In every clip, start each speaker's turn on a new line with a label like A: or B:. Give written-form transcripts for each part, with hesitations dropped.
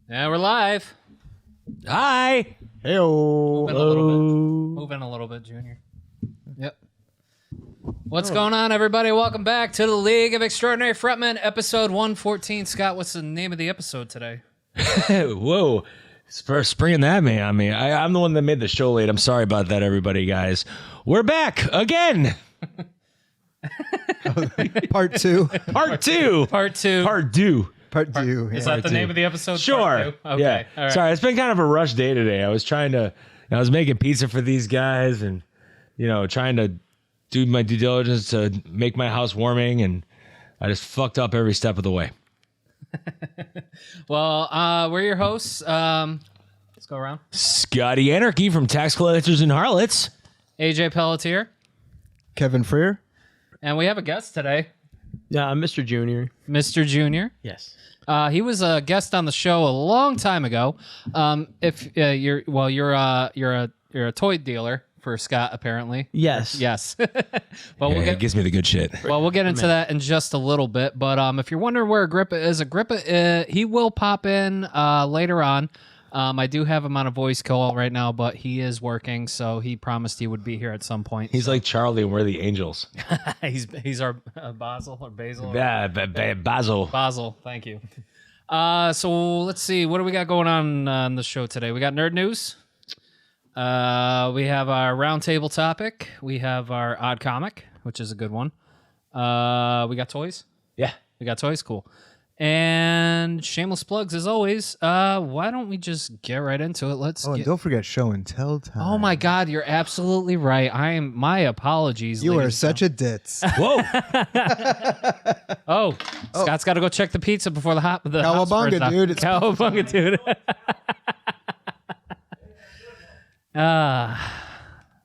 A: Yeah, we're live.
B: Hi.
C: Heyo.
A: Moving a little bit, Junior. Yep. What's going on, everybody? Welcome back to the League of Extraordinary Fretmen, episode 114. Scott, what's the name of the episode today?
B: Whoa. For springing that man on me. I'm the one that made the show late. I'm sorry about that, everybody, guys. We're back again.
C: Part two.
B: Part two.
A: Part two.
B: Part two.
C: Part two.
A: Is
C: Yeah.
A: that the name of the episode?
B: Sure.
A: Part two? Okay.
B: Yeah.
A: All right.
B: Sorry, it's been kind of a rush day today. I was making pizza for these guys and, trying to do my due diligence to make my house warming, and I just fucked up every step of the way.
A: Well, we're your hosts. Let's go around.
B: Scotty Anarchy from Tax Collectors and Harlots.
A: AJ Pelletier.
C: Kevin Frear.
A: And we have a guest today,
D: Yeah, I'm Mr. Junior.
A: Mr. Junior.
D: Yes.
A: He was a guest on the show a long time ago. If you're a toy dealer for Scott, apparently.
D: Yes.
A: Yes. Well,
B: Yeah, it gives me the good shit.
A: we'll get into that in just a little bit. But if you're wondering where Agrippa is, he will pop in later on. I do have him on a voice call right now, but he is working, so he promised he would be here at some point.
B: He's like Charlie and we're the angels.
A: he's our Basil or Basil.
B: Basil.
A: Basil, thank you. So let's see, what do we got going on the show today? We got nerd news. We have our roundtable topic. We have our odd comic, which is a good one. We got toys.
B: Yeah.
A: We got toys, cool. And shameless plugs as always. Why don't we just get right into it?
C: And don't forget show and tell time.
A: Oh my God, you're absolutely right. My apologies.
C: You are
A: ladies
C: such a ditz.
B: Whoa.
A: Oh, Scott's got to go check the pizza before the house
C: Cowabunga,
A: burns out.
C: dude. It's
A: Cowabunga, dude.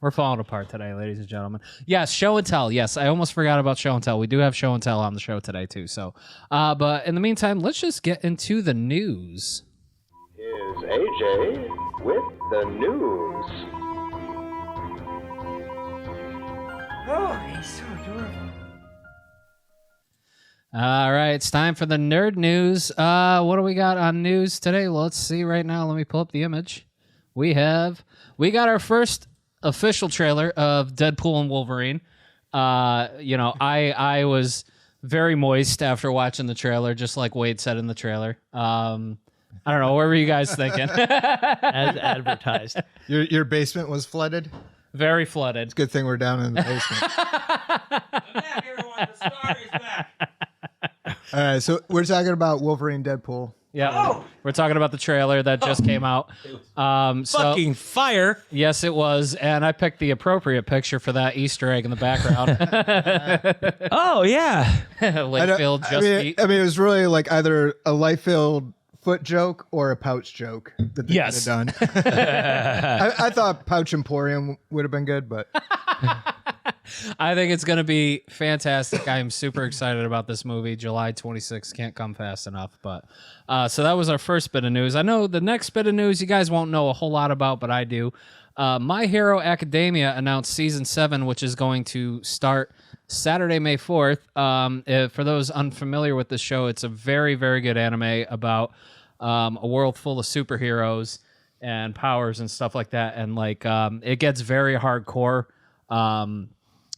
A: We're falling apart today, ladies and gentlemen. Yes, show and tell. Yes, I almost forgot about show and tell. We do have show and tell on the show today, too. So, but in the meantime, let's just get into the news.
E: Here's AJ with the news.
D: Oh, he's so adorable.
A: All right, it's time for the nerd news. What do we got on news today? Well, let's see right now. Let me pull up the image. We got our first official trailer of Deadpool and Wolverine. I was very moist after watching the trailer, just like Wade said in the trailer. I don't know. What were you guys thinking?
D: As advertised.
C: Your basement was flooded.
A: Very flooded.
C: It's a good thing we're down in the basement. All right, so we're talking about Wolverine, Deadpool.
A: Yeah, we're talking about the trailer that just came out.
B: Fucking fire.
A: Yes, it was, and I picked the appropriate picture for that Easter egg in the background.
B: Oh, yeah.
A: Layfield just beat.
C: I mean, it was really like either a life-filled foot joke or a pouch joke that they
B: Yes.
C: could have done. I thought Pouch Emporium would have been good, but
A: I think it's going to be fantastic. I am super excited about this movie. July 26th can't come fast enough. But so that was our first bit of news. I know the next bit of news you guys won't know a whole lot about, but I do. My Hero Academia announced season 7, which is going to start Saturday, May 4th. For those unfamiliar with the show, it's a very, very good anime about a world full of superheroes and powers and stuff like that. And it gets very hardcore.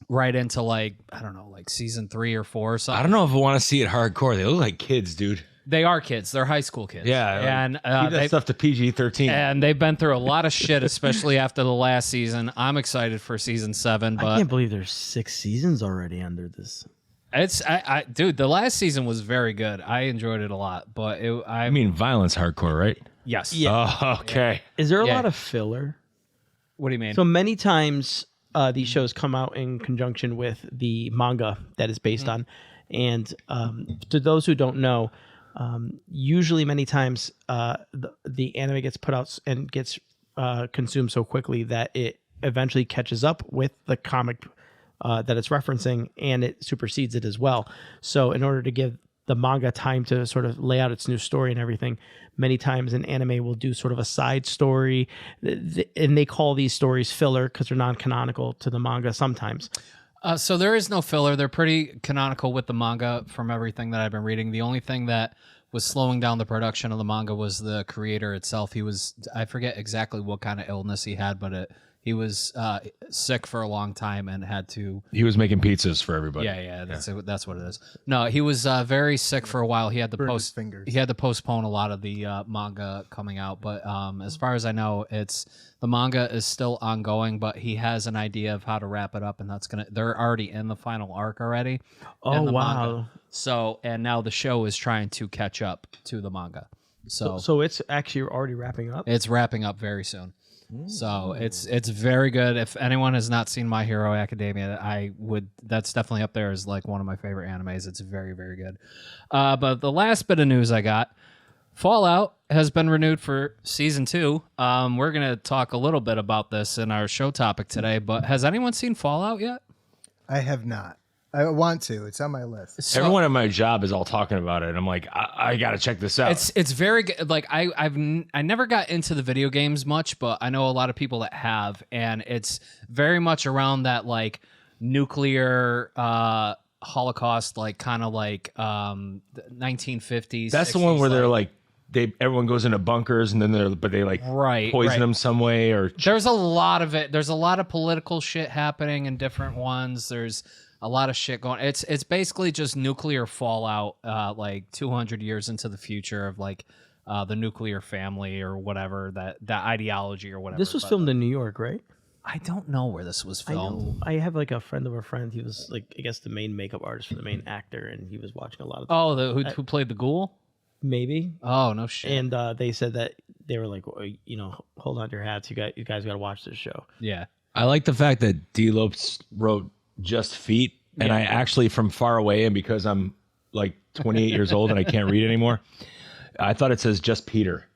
A: Right into I don't know, season 3 or 4 or something.
B: I don't know if I want to see it hardcore. They look like kids, dude.
A: They are kids. They're high school kids.
B: Yeah.
A: And
B: Keep that stuff to PG-13.
A: and they've been through a lot of shit, especially after the last season. I'm excited for season 7,
D: I
A: but
D: can't believe there's 6 seasons already under this.
A: it's dude, the last season was very good. I enjoyed it a lot, but
B: I mean violence hardcore, right?
A: yes.
D: Yeah.
B: Oh, okay.
D: Is there a
A: Yeah.
D: lot of filler?
A: What do you mean?
D: So many times these shows come out in conjunction with the manga that is based on. And to those who don't know, usually many times the anime gets put out and gets consumed so quickly that it eventually catches up with the comic that it's referencing, and it supersedes it as well. So in order to give the manga time to sort of lay out its new story and everything, many times an anime will do sort of a side story, and they call these stories filler because they're non-canonical to the manga sometimes.
A: So there is no filler. They're pretty canonical with the manga from everything that I've been reading. The only thing that was slowing down the production of the manga was the creator itself. I forget exactly what kind of illness he had, but he was sick for a long time and had to.
B: He was making pizzas for everybody.
A: Yeah, that's what it is. No, he was very sick for a while. He had to
C: Burned his fingers.
A: He had to postpone a lot of the manga coming out. But as far as I know, the manga is still ongoing. But he has an idea of how to wrap it up, and they're already in the final arc already.
D: Oh,
A: in the
D: wow.
A: manga. So and now the show is trying to catch up to the manga.
D: So it's actually already wrapping up.
A: It's wrapping up very soon. So it's very good. If anyone has not seen My Hero Academia, that's definitely up there as like one of my favorite animes. It's very, very good. But the last bit of news I got, Fallout has been renewed for season 2. We're going to talk a little bit about this in our show topic today, but has anyone seen Fallout yet?
C: I have not. I want to. It's on my list.
A: So,
B: Everyone at my job is all talking about it. I'm like, I got to check this out.
A: It's very good. Like I never got into the video games much, but I know a lot of people that have, and it's very much around that like nuclear Holocaust, like kind of like 1950s.
B: That's
A: 60s,
B: the one where they're like, everyone goes into bunkers and then they like poison them some way or.
A: There's a lot of it. There's a lot of political shit happening in different ones. There's a lot of shit going. It's basically just nuclear fallout, like 200 years into the future of like the nuclear family or whatever that ideology or whatever.
D: This was filmed in New York, right?
A: I don't know where this was
D: I
A: filmed.
D: know. I have like a friend of a friend. He was like, I guess, the main makeup artist for the main actor, and he was watching a lot of.
A: Oh, who played the ghoul?
D: Maybe.
A: Oh no shit.
D: And they said that they were like, hold on to your hats. You guys got to watch this show.
A: Yeah.
B: I like the fact that D. Lopes wrote just feet, and I actually from far away, and because I'm like 28 years old and I can't read anymore, I thought it says just Peter.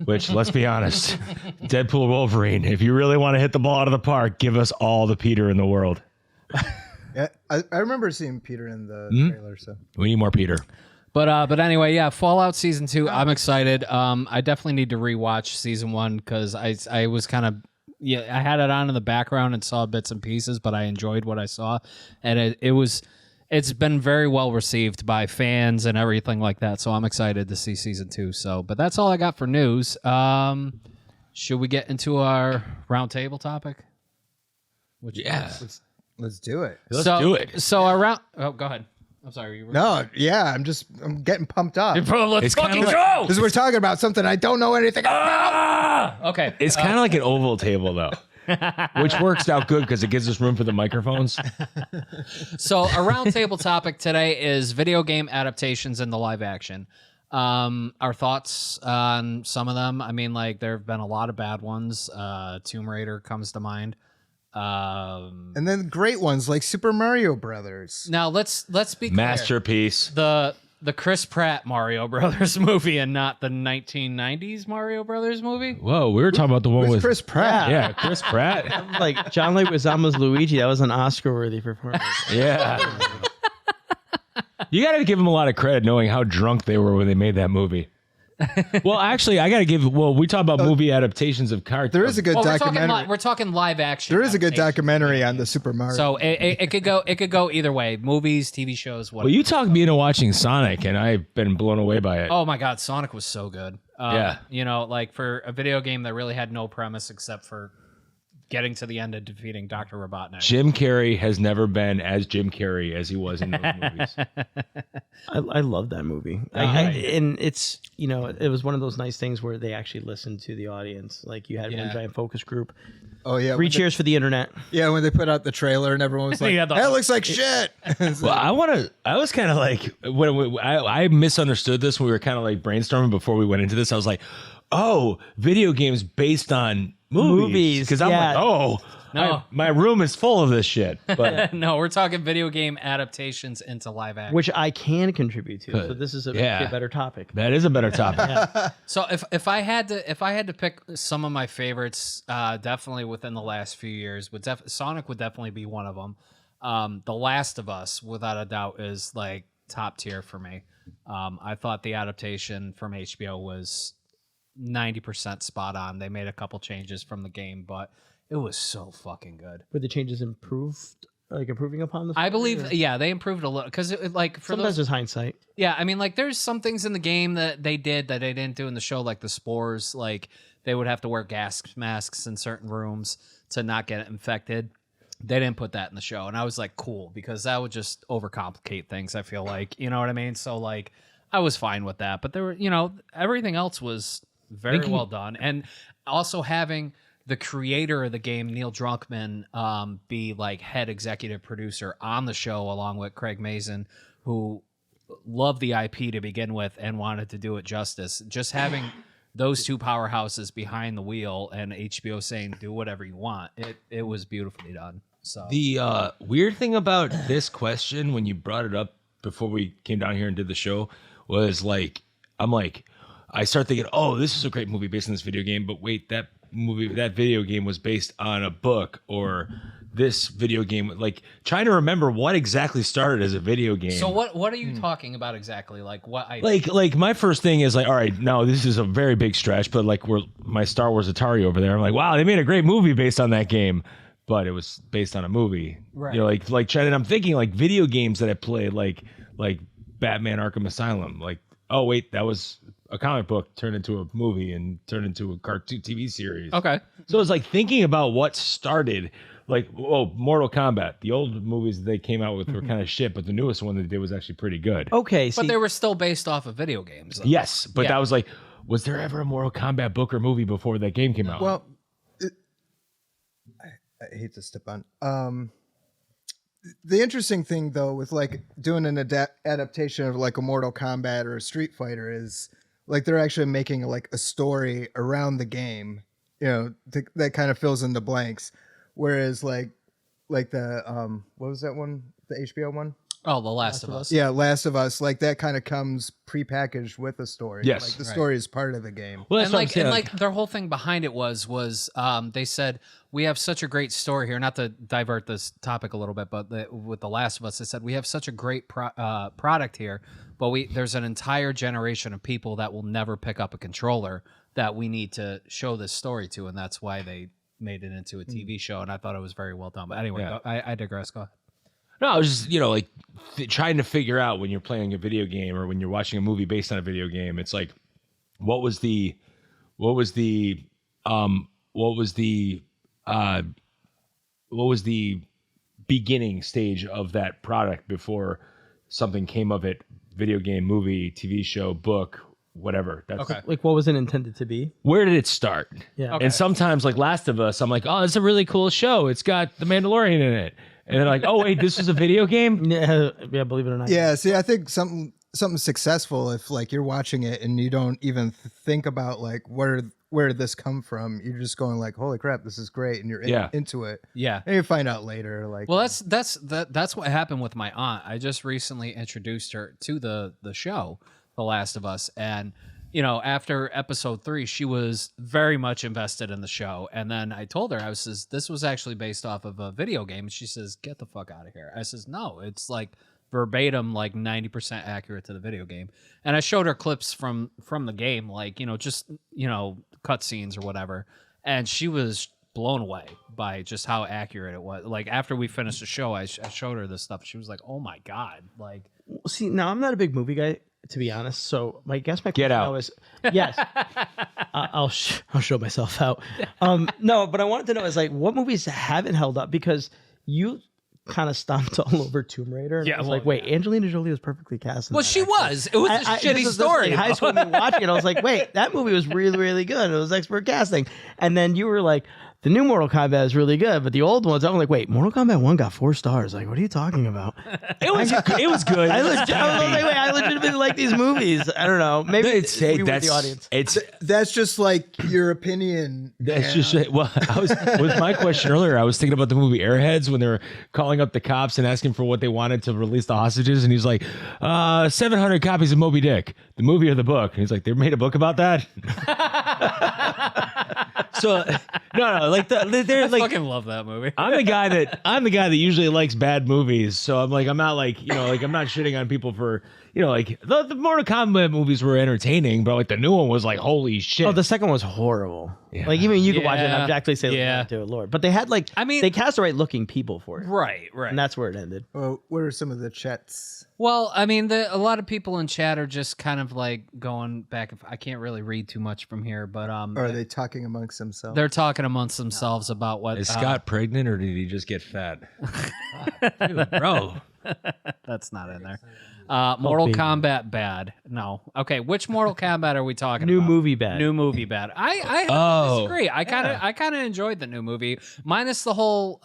B: Which, let's be honest, Deadpool, Wolverine. If you really want to hit the ball out of the park, give us all the Peter in the world.
C: Yeah, I remember seeing Peter in the trailer. So
B: We need more Peter.
A: But anyway, yeah, Fallout season 2. I'm excited. I definitely need to rewatch season 1 because I was kind of I had it on in the background and saw bits and pieces, but I enjoyed what I saw, and it's been very well received by fans and everything like that. So I'm excited to see season 2. So, but that's all I got for news. Should we get into our roundtable topic?
C: let's do it.
B: Let's do it.
A: So our round. Oh, go ahead. I'm sorry.
C: No, yeah, I'm getting pumped up.
A: Let's fucking go.
C: Because we're talking about something I don't know anything about.
A: Okay.
B: It's kind of like an oval table, though, which works out good because it gives us room for the microphones.
A: So a roundtable topic today is video game adaptations in the live action. Our thoughts on some of them. I mean, like there have been a lot of bad ones. Tomb Raider comes to mind.
C: And then great ones like Super Mario Brothers.
A: Now let's be clear.
B: Masterpiece.
A: The Chris Pratt Mario Brothers movie and not the 1990s Mario Brothers movie.
B: Whoa, we were talking about the one with
C: Chris Pratt.
B: Yeah, Chris Pratt.
D: Like John Leguizamo's Luigi. That was an Oscar-worthy performance.
B: Yeah. You got to give them a lot of credit knowing how drunk they were when they made that movie. Well, actually, I got to give. Well, we talk about movie adaptations of cartoons.
C: There is a good documentary.
A: We're talking live action.
C: There is a good
A: adaptation.
C: documentary on the Super Mario.
A: So it could go. It could go either way. Movies, TV shows, whatever.
B: Well, you talked me into watching Sonic, and I've been blown away by it.
A: Oh my God, Sonic was so good.
B: Yeah.
A: You know, like for a video game that really had no premise except for getting to the end and defeating Dr. Robotnik.
B: Jim Carrey has never been as Jim Carrey as he was in those movies.
D: I love that movie. And it's, it was one of those nice things where they actually listened to the audience. Like you had one giant focus group.
C: oh yeah,
D: Three cheers for the internet.
C: Yeah, when they put out the trailer and everyone was like,
A: Yeah,
C: "That looks like shit."
B: Well, I was kind of like, I misunderstood this when we were kind of like brainstorming before we went into this. I was like, oh, video games based on movies. Because I'm
D: yeah.
B: like, oh,
A: No.
B: my room is full of this shit. But
A: No, we're talking video game adaptations into live action.
D: Which I can contribute to. So this is a better topic.
B: that is a better topic.
A: So if I had to pick some of my favorites, definitely within the last few years, Sonic would definitely be one of them. The Last of Us, without a doubt, is like top tier for me. I thought the adaptation from HBO was 90% spot on. They made a couple changes from the game, but it was so fucking good.
D: Were the changes improved like improving upon the
A: I
D: story,
A: believe,
D: or-
A: yeah, they improved a little because like for
D: sometimes
A: those,
D: there's hindsight.
A: yeah, I mean, like there's some things in the game that they did that they didn't do in the show, like the spores, like they would have to wear gas masks in certain rooms to not get infected. They didn't put that in the show, and I was like, cool, because that would just overcomplicate things. I feel like, you know what I mean? So like, I was fine with that, but there were, everything else was very well done, and also having the creator of the game, Neil Druckmann, be like head executive producer on the show, along with Craig Mazin, who loved the IP to begin with and wanted to do it justice. Just having those two powerhouses behind the wheel and HBO saying, do whatever you want, it was beautifully done. So
B: The weird thing about this question, when you brought it up before we came down here and did the show, was like, I start thinking, oh, this is a great movie based on this video game, but wait, that video game was based on a book, or this video game, like trying to remember what exactly started as a video game.
A: So what are you talking about exactly? Like what I
B: Like my first thing is like, all right, now this is a very big stretch, but like we're my Star Wars Atari over there. I'm like, wow, they made a great movie based on that game, but it was based on a movie.
A: Right.
B: You know, like trying. And I'm thinking like video games that I played, like Batman Arkham Asylum. Like, oh wait, that was a comic book turned into a movie and turned into a cartoon TV series.
A: Okay.
B: So it's like thinking about what started. Like, Mortal Kombat. The old movies that they came out with were kind of shit, but the newest one they did was actually pretty good.
D: Okay,
A: But they were still based off of video games, though.
B: Yes, but
A: Yeah.
B: that was like, was there ever a Mortal Kombat book or movie before that game came out?
C: Well, I hate to step on. The interesting thing though with like doing an adaptation of like a Mortal Kombat or a Street Fighter is like they're actually making like a story around the game, that kind of fills in the blanks. Whereas like the what was that one? The HBO one?
A: Oh, The Last of Us.
C: Yeah, Last of Us. Like that kind of comes prepackaged with a story.
B: Yes.
C: Like the story is part of the game.
B: well,
A: And like their whole thing behind it was they said, we have such a great story here, not to divert this topic a little bit, but with The Last of Us, they said we have such a great product here, but there's an entire generation of people that will never pick up a controller that we need to show this story to, and that's why they made it into a TV show, and I thought it was very well done. But anyway,
B: Yeah.
A: I digress. Go ahead.
B: No, I was just, trying to figure out when you're playing a video game or when you're watching a movie based on a video game, it's like, what was the beginning stage of that product before something came of it? Video game, movie, TV show, book, whatever. That's
A: Okay.
D: like what was it intended to be?
B: Where did it start?
D: Yeah.
A: Okay.
B: And sometimes, like Last of Us, I'm like, oh, it's a really cool show. It's got The Mandalorian in it. And they're like, oh, wait, this is a video game?
D: Yeah, believe it or not.
C: Yeah, see, I think something successful if like you're watching it and you don't even think about like where did this come from. You're just going like, holy crap, this is great, and you're into it.
A: Yeah.
C: And you find out later, like,
A: Well, that's what happened with my aunt. I just recently introduced her to the show, The Last of Us, and after episode 3, she was very much invested in the show. And then I told her, this was actually based off of a video game. And she says, get the fuck out of here. I says, no, it's like verbatim, like 90% accurate to the video game. And I showed her clips from the game, like, just, cutscenes or whatever. And she was blown away by just how accurate it was. Like after we finished the show, I showed her this stuff. She was like, oh my God. Like,
D: See, now I'm not a big movie guy, to be honest. So my question
B: Get out.
D: now is, yes, I'll show myself out. No, but I wanted to know is like what movies haven't held up, because you kind of stomped all over Tomb Raider. And
A: Yeah,
D: I was
A: well,
D: like, wait, Angelina Jolie was perfectly cast. In
A: well,
D: that,
A: she
D: actually.
A: was. It was a shitty
D: this is
A: story.
D: in high school, me watching it, I was like, wait, that movie was really, really good. It was expert casting. And then you were like, the new Mortal Kombat is really good, but the old ones, I'm like, wait, Mortal Kombat 1 got 4 stars. Like, what are you talking about?
B: It was good.
D: I legitimately like these movies. I don't know. Maybe
B: It's
D: we were the audience.
C: that's just like your opinion.
B: That's just well. With my question earlier, I was thinking about the movie Airheads when they were calling up the cops and asking for what they wanted to release the hostages, and he's like, 700 copies of Moby Dick, the movie or the book. And he's like, they made a book about that. So no, like they're
A: I
B: like.
A: fucking love that movie.
B: I'm the guy that usually likes bad movies, so I'm not like I'm not shitting on people for like the Mortal Kombat movies were entertaining, but like the new one was like, holy shit.
D: Oh, the second one was horrible.
B: Yeah.
D: Like even you could watch it and
A: Yeah.
D: objectively say,
A: Yeah.
D: "Dear Lord," but they had like,
A: I mean-
D: they cast the right looking people for it,
A: Right.
D: and that's where it ended.
C: Well, what are some of the chats?
A: Well, I mean, a lot of people in chat are just kind of like going back. I can't really read too much from here, but
C: Or are they talking amongst themselves?
A: they're talking amongst themselves about what
B: Is Scott pregnant or did he just get fat? Dude, bro.
A: That's not in there. Mortal Kombat bad. No. Okay, which Mortal Kombat are we talking
D: New
A: about?
D: movie bad.
A: New movie bad. I
B: Oh,
A: disagree. I kind of enjoyed the new movie, minus the whole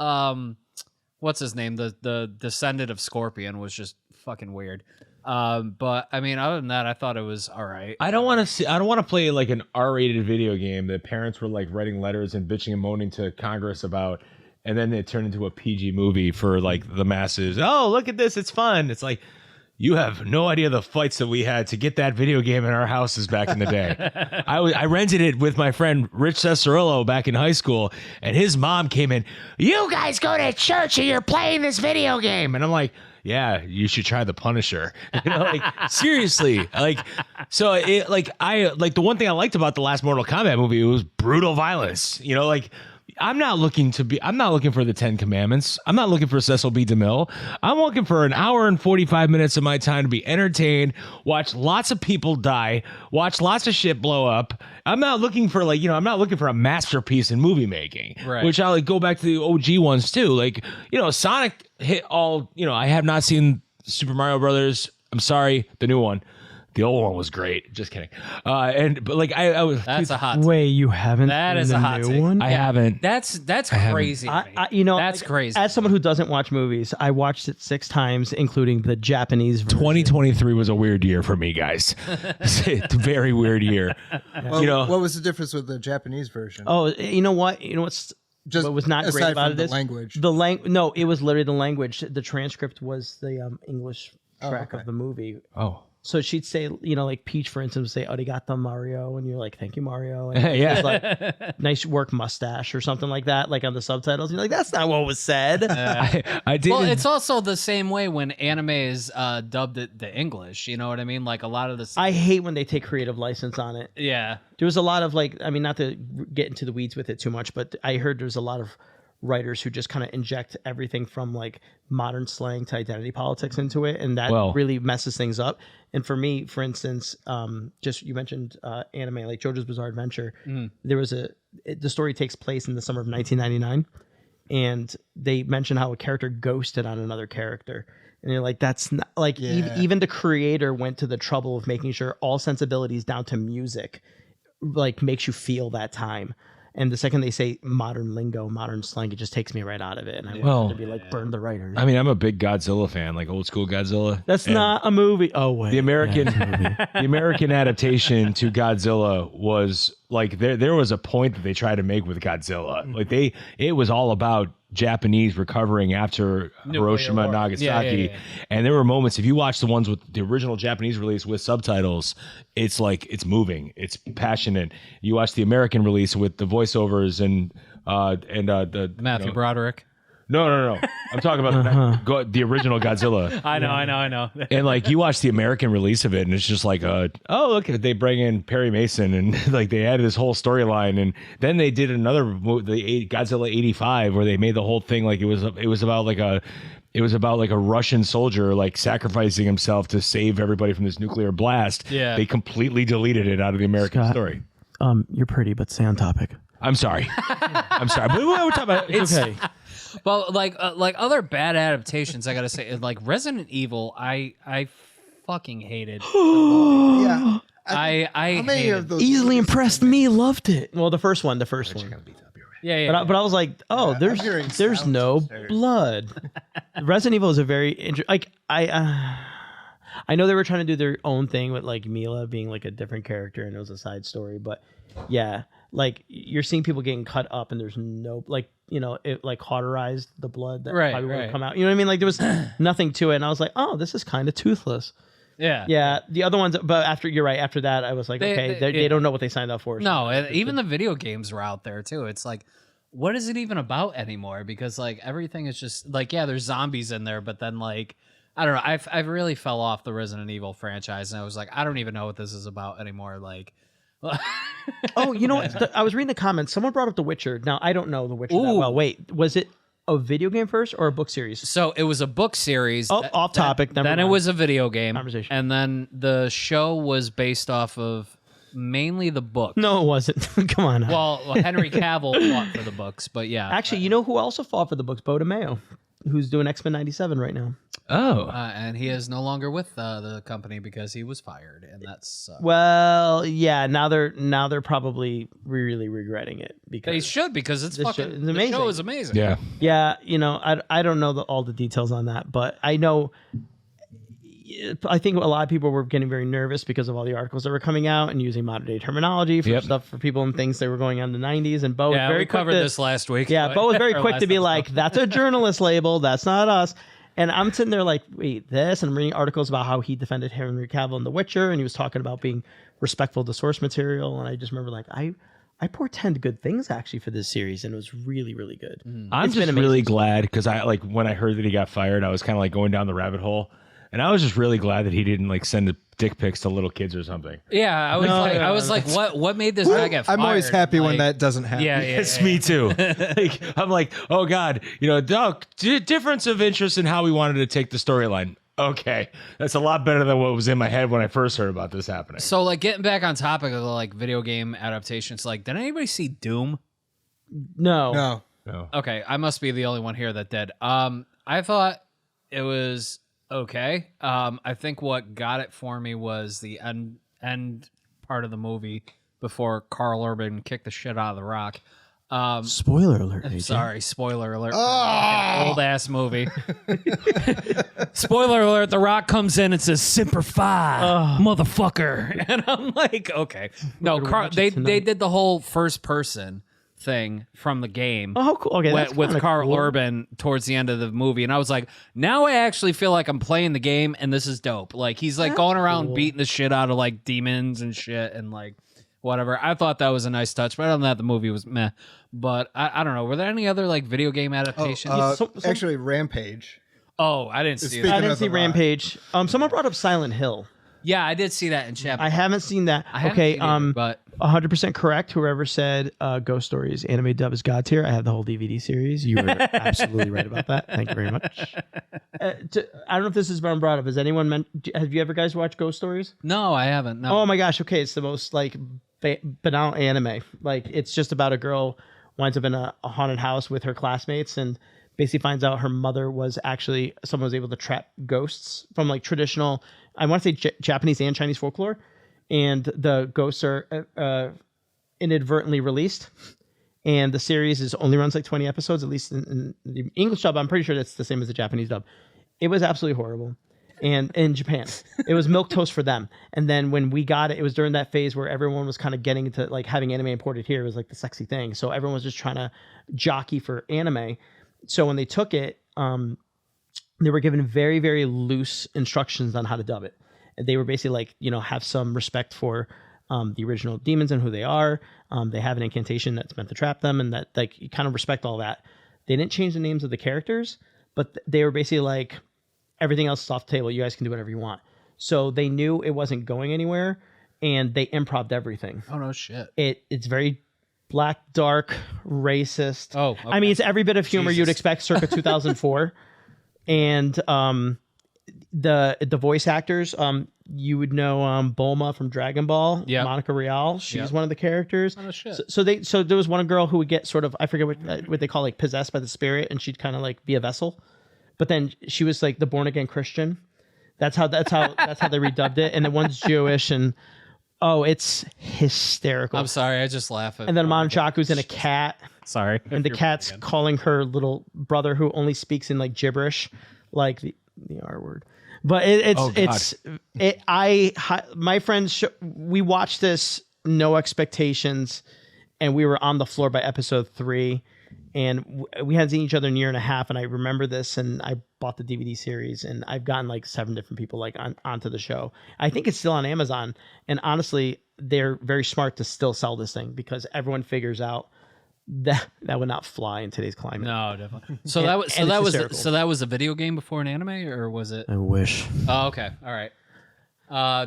A: what's his name? The descendant of Scorpion was just fucking weird. But I mean, other than that, I thought it was all right.
B: I don't want to play like an R-rated video game that parents were like writing letters and bitching and moaning to Congress about, and then it turned into a PG movie for like the masses. Oh, look at this, it's fun. It's like, you have no idea the fights that we had to get that video game in our houses back in the day. I rented it with my friend Rich Cesarillo back in high school, and his mom came in. You guys go to church and you're playing this video game, and I'm like, yeah, you should try The Punisher. You know, like seriously, like so. It like the one thing I liked about the last Mortal Kombat movie was brutal violence. You know, like. I'm not looking for the 10 Commandments. I'm not looking for Cecil B. DeMille. I'm looking for an hour and 45 minutes of my time to be entertained, watch lots of people die, watch lots of shit blow up. I'm not looking for I'm not looking for a masterpiece in movie making,
A: Right.
B: which I'll go back to the OG ones too. Like, Sonic hit all, I have not seen Super Mario Brothers. I'm sorry, the new one. The old one was great. Just kidding. But I was.
A: That's a hot. Take.
D: Wait, you haven't?
A: That
D: seen
A: is
D: the
A: a hot
D: new
A: take.
D: one?
B: I haven't.
A: That's crazy. to me. That's
D: like,
A: crazy.
D: As someone who doesn't watch movies, I watched it 6 times, including the Japanese version.
B: 2023 was a weird year for me, guys. It's a very weird year.
C: Well, what was the difference with the Japanese version?
D: Oh, you know what? You know what's
C: Just
D: what was not great
C: aside
D: about
C: from
D: it
C: the
D: is
C: language.
D: No, it was literally the language. The transcript was the English track
C: okay.
D: of the movie.
B: Oh.
D: So she'd say, like Peach, for instance, would say "Arigato, Mario," and you're like, "Thank you, Mario." And
B: Yeah.
D: it's like, "Nice work, mustache," or something like that, like on the subtitles. And you're like, "That's not what was said."
B: I did.
A: Well, it's also the same way when anime is dubbed the English. You know what I mean? Like a lot of the.
D: I hate when they take creative license on it.
A: Yeah.
D: There was a lot of not to get into the weeds with it too much, but I heard there's a lot of writers who just kind of inject everything from like modern slang to identity politics into it, and that really messes things up. And for me, for instance, just you mentioned anime like JoJo's Bizarre Adventure. There was the story takes place in the summer of 1999, and they mention how a character ghosted on another character. And you're like, that's not like even the creator went to the trouble of making sure all sensibilities down to music like makes you feel that time. And the second they say modern lingo, modern slang, it just takes me right out of it. And I want it to be like, burn the writers.
B: I mean, I'm a big Godzilla fan, like old school Godzilla.
D: That's not a movie. Oh, wait.
B: The American adaptation to Godzilla was like there was a point that they tried to make with Godzilla. Like it was all about Japanese recovering after Hiroshima and Nagasaki.
A: Yeah.
B: And there were moments, if you watch the ones with the original Japanese release with subtitles, it's like it's moving, it's passionate. You watch the American release with the voiceovers and the
A: Matthew Broderick.
B: No. I'm talking about the original Godzilla.
A: I know.
B: And like you watch the American release of it, and it's just like, look, they bring in Perry Mason, and like they added this whole storyline, and then they did another movie, Godzilla '85, where they made the whole thing like it was about like a Russian soldier like sacrificing himself to save everybody from this nuclear blast.
A: Yeah.
B: They completely deleted it out of the American
D: Scott,
B: story.
D: You're pretty, but stay on topic.
B: I'm sorry. But we're talking about
D: It's okay.
A: Well, like other bad adaptations, I gotta say, like Resident Evil, I fucking hated.
C: Yeah.
A: I
C: How many
A: hated.
C: of those
D: Easily
C: movies-
D: impressed me. Loved it. Well, the first one.
A: Yeah.
D: But I was like, oh,
C: I'm hearing
D: there's
C: sounds
D: no
C: upstairs.
D: blood. Resident Evil is a very like I know they were trying to do their own thing with like Mila being like a different character and it was a side story, but yeah, like you're seeing people getting cut up and there's no it like cauterized the blood that probably would have come out. You know what I mean? Like there was nothing to it, and I was like, oh, this is kind of toothless.
A: Yeah.
D: Yeah, the other ones, but you're right. After that, I was like, they don't know what they signed up for.
A: No, and even the video games were out there too. It's like, what is it even about anymore? Because like everything is just like, yeah, there's zombies in there, but then like I don't know. I've really fell off the Resident Evil franchise, and I was like, I don't even know what this is about anymore. Like,
D: Oh, you know what? I was reading the comments. Someone brought up The Witcher. Now, I don't know The Witcher that
A: Ooh.
D: well. Wait, was it a video game first or a book series?
A: so it was a book series.
D: Oh, off topic. Never
A: Then it
D: mind.
A: was a video game
D: Conversation.
A: and then the show was based off of mainly the book.
D: No, it wasn't. Come on. Now.
A: Well, Henry Cavill fought for the books, but yeah.
D: Actually, you know who also fought for the books? Bo DeMayo, who's doing X-Men 97 right now.
B: Oh,
A: And he is no longer with the company because he was fired, and that's
D: Well, yeah. Now they're probably really regretting it because
A: they should because it's
D: The show
A: fucking
D: is
A: the
D: amazing.
A: show is amazing.
B: yeah.
D: Yeah, you know, I don't know all the details on that, but I know. I think a lot of people were getting very nervous because of all the articles that were coming out and using modern day terminology for
B: Yep.
D: stuff for people and things that were going on in the 90s. And Bo was
A: Yeah,
D: very
A: we
D: quick
A: covered
D: to,
A: this last week.
D: Yeah,
A: but-
D: Bo was very
A: or
D: quick
A: last
D: to be
A: episode.
D: like, "That's a journalist label. That's not us." And I'm sitting there like, "Wait, this?" And I'm reading articles about how he defended Henry Cavill in The Witcher, and he was talking about being respectful to source material. And I just remember like, I portend good things actually for this series, and it was really, really good.
B: I'm
D: It's been
B: just
D: amazing.
B: really glad because I like when I heard that he got fired, I was kind of like going down the rabbit hole, and I was just really glad that he didn't like send the dick pics to little kids or something.
A: Yeah, I was like, what made this guy get fired?
C: I'm always happy when
A: Like,
C: that doesn't happen.
A: Yeah, yeah.
B: It's me too. Like, I'm like, oh God, difference of interest in how we wanted to take the storyline. Okay, that's a lot better than what was in my head when I first heard about this happening.
A: So like getting back on topic of the like video game adaptations, like did anybody see Doom?
D: No.
C: No.
B: No.
A: Okay, I must be the only one here that did. I thought it was okay. I think what got it for me was the end part of the movie before Carl Urban kicked the shit out of the Rock.
D: Spoiler alert. AJ.
A: Sorry, spoiler alert. Old ass movie. Spoiler alert, The Rock comes in and says, Semper Fi, motherfucker. And I'm like, okay. No,
D: gonna watch it
A: they
D: tonight.
A: did the whole first person thing from the game.
D: Oh, cool. Okay, that's
A: with
D: kinda
A: Carl
D: cool.
A: Urban towards the end of the movie, and I was like, now I actually feel like I'm playing the game, and this is dope. Like he's like going around
D: cool.
A: beating the shit out of like demons and shit, and like whatever. I thought that was a nice touch, but other than that, the movie was meh. But I don't know. Were there any other like video game adaptations?
C: Actually, Rampage.
A: Oh, I didn't see
C: Speaking
A: that.
D: I didn't
C: of
D: see
C: The Rock.
D: Rampage. Someone brought up Silent Hill.
A: Yeah, I did see that in chat.
D: I haven't seen that.
A: I haven't
D: Okay,
A: seen either, but
D: 100% correct. Whoever said Ghost Stories anime dub is God tier. I have the whole DVD series. You were absolutely right about that. Thank you very much. I don't know if this has been brought up. Has anyone have you ever guys watched Ghost Stories?
A: no, I haven't. No.
D: Oh my gosh. Okay, it's the most like banal anime. Like it's just about a girl winds up in a haunted house with her classmates and basically finds out her mother was actually someone was able to trap ghosts from like traditional, I want to say Japanese and Chinese folklore, and the ghosts are inadvertently released. And the series only runs like 20 episodes, at least in the English dub. I'm pretty sure that's the same as the Japanese dub. It was absolutely horrible. And in Japan, it was milquetoast for them. And then when we got it, it was during that phase where everyone was kind of getting into like having anime imported here. It was like the sexy thing. So everyone was just trying to jockey for anime. So when they took it, they were given very, very loose instructions on how to dub it. And they were basically like, have some respect for the original demons and who they are. They have an incantation that's meant to trap them, and that like you kind of respect all that. They didn't change the names of the characters, but they were basically like, everything else is off the table. You guys can do whatever you want. So they knew it wasn't going anywhere, and they improv'd everything.
A: Oh no shit.
D: It's very black, dark, racist.
A: Oh,
D: I mean, it's every bit of humor you'd
A: Jesus.
D: expect circa 2004. And the voice actors, you would know Bulma from Dragon Ball,
A: Yep.
D: Monica Rial. She's
A: Yep.
D: one of the characters.
A: Oh shit.
D: So there was one girl who would get sort of, I forget what they call like possessed by the spirit, and she'd kind of like be a vessel. But then she was like the born again Christian. That's how they redubbed it. And the one's Jewish, and it's hysterical.
A: I'm sorry, I just laugh at.
D: And then Monchaku's in a cat,
A: sorry.
D: and the cat's calling her little brother who only speaks in like gibberish, like the R word. But my friends, we watched this no expectations, and we were on the floor by episode 3. And we hadn't seen each other in a year and a half, and I remember this, and I bought the DVD series, and I've gotten like 7 different people like onto the show. I think it's still on Amazon, and honestly, they're very smart to still sell this thing because everyone figures out that would not fly in today's climate.
A: No, definitely. So
D: And it's hysterical.
A: that was a video game before an anime, or was it?
D: I wish.
A: Oh, okay. All right.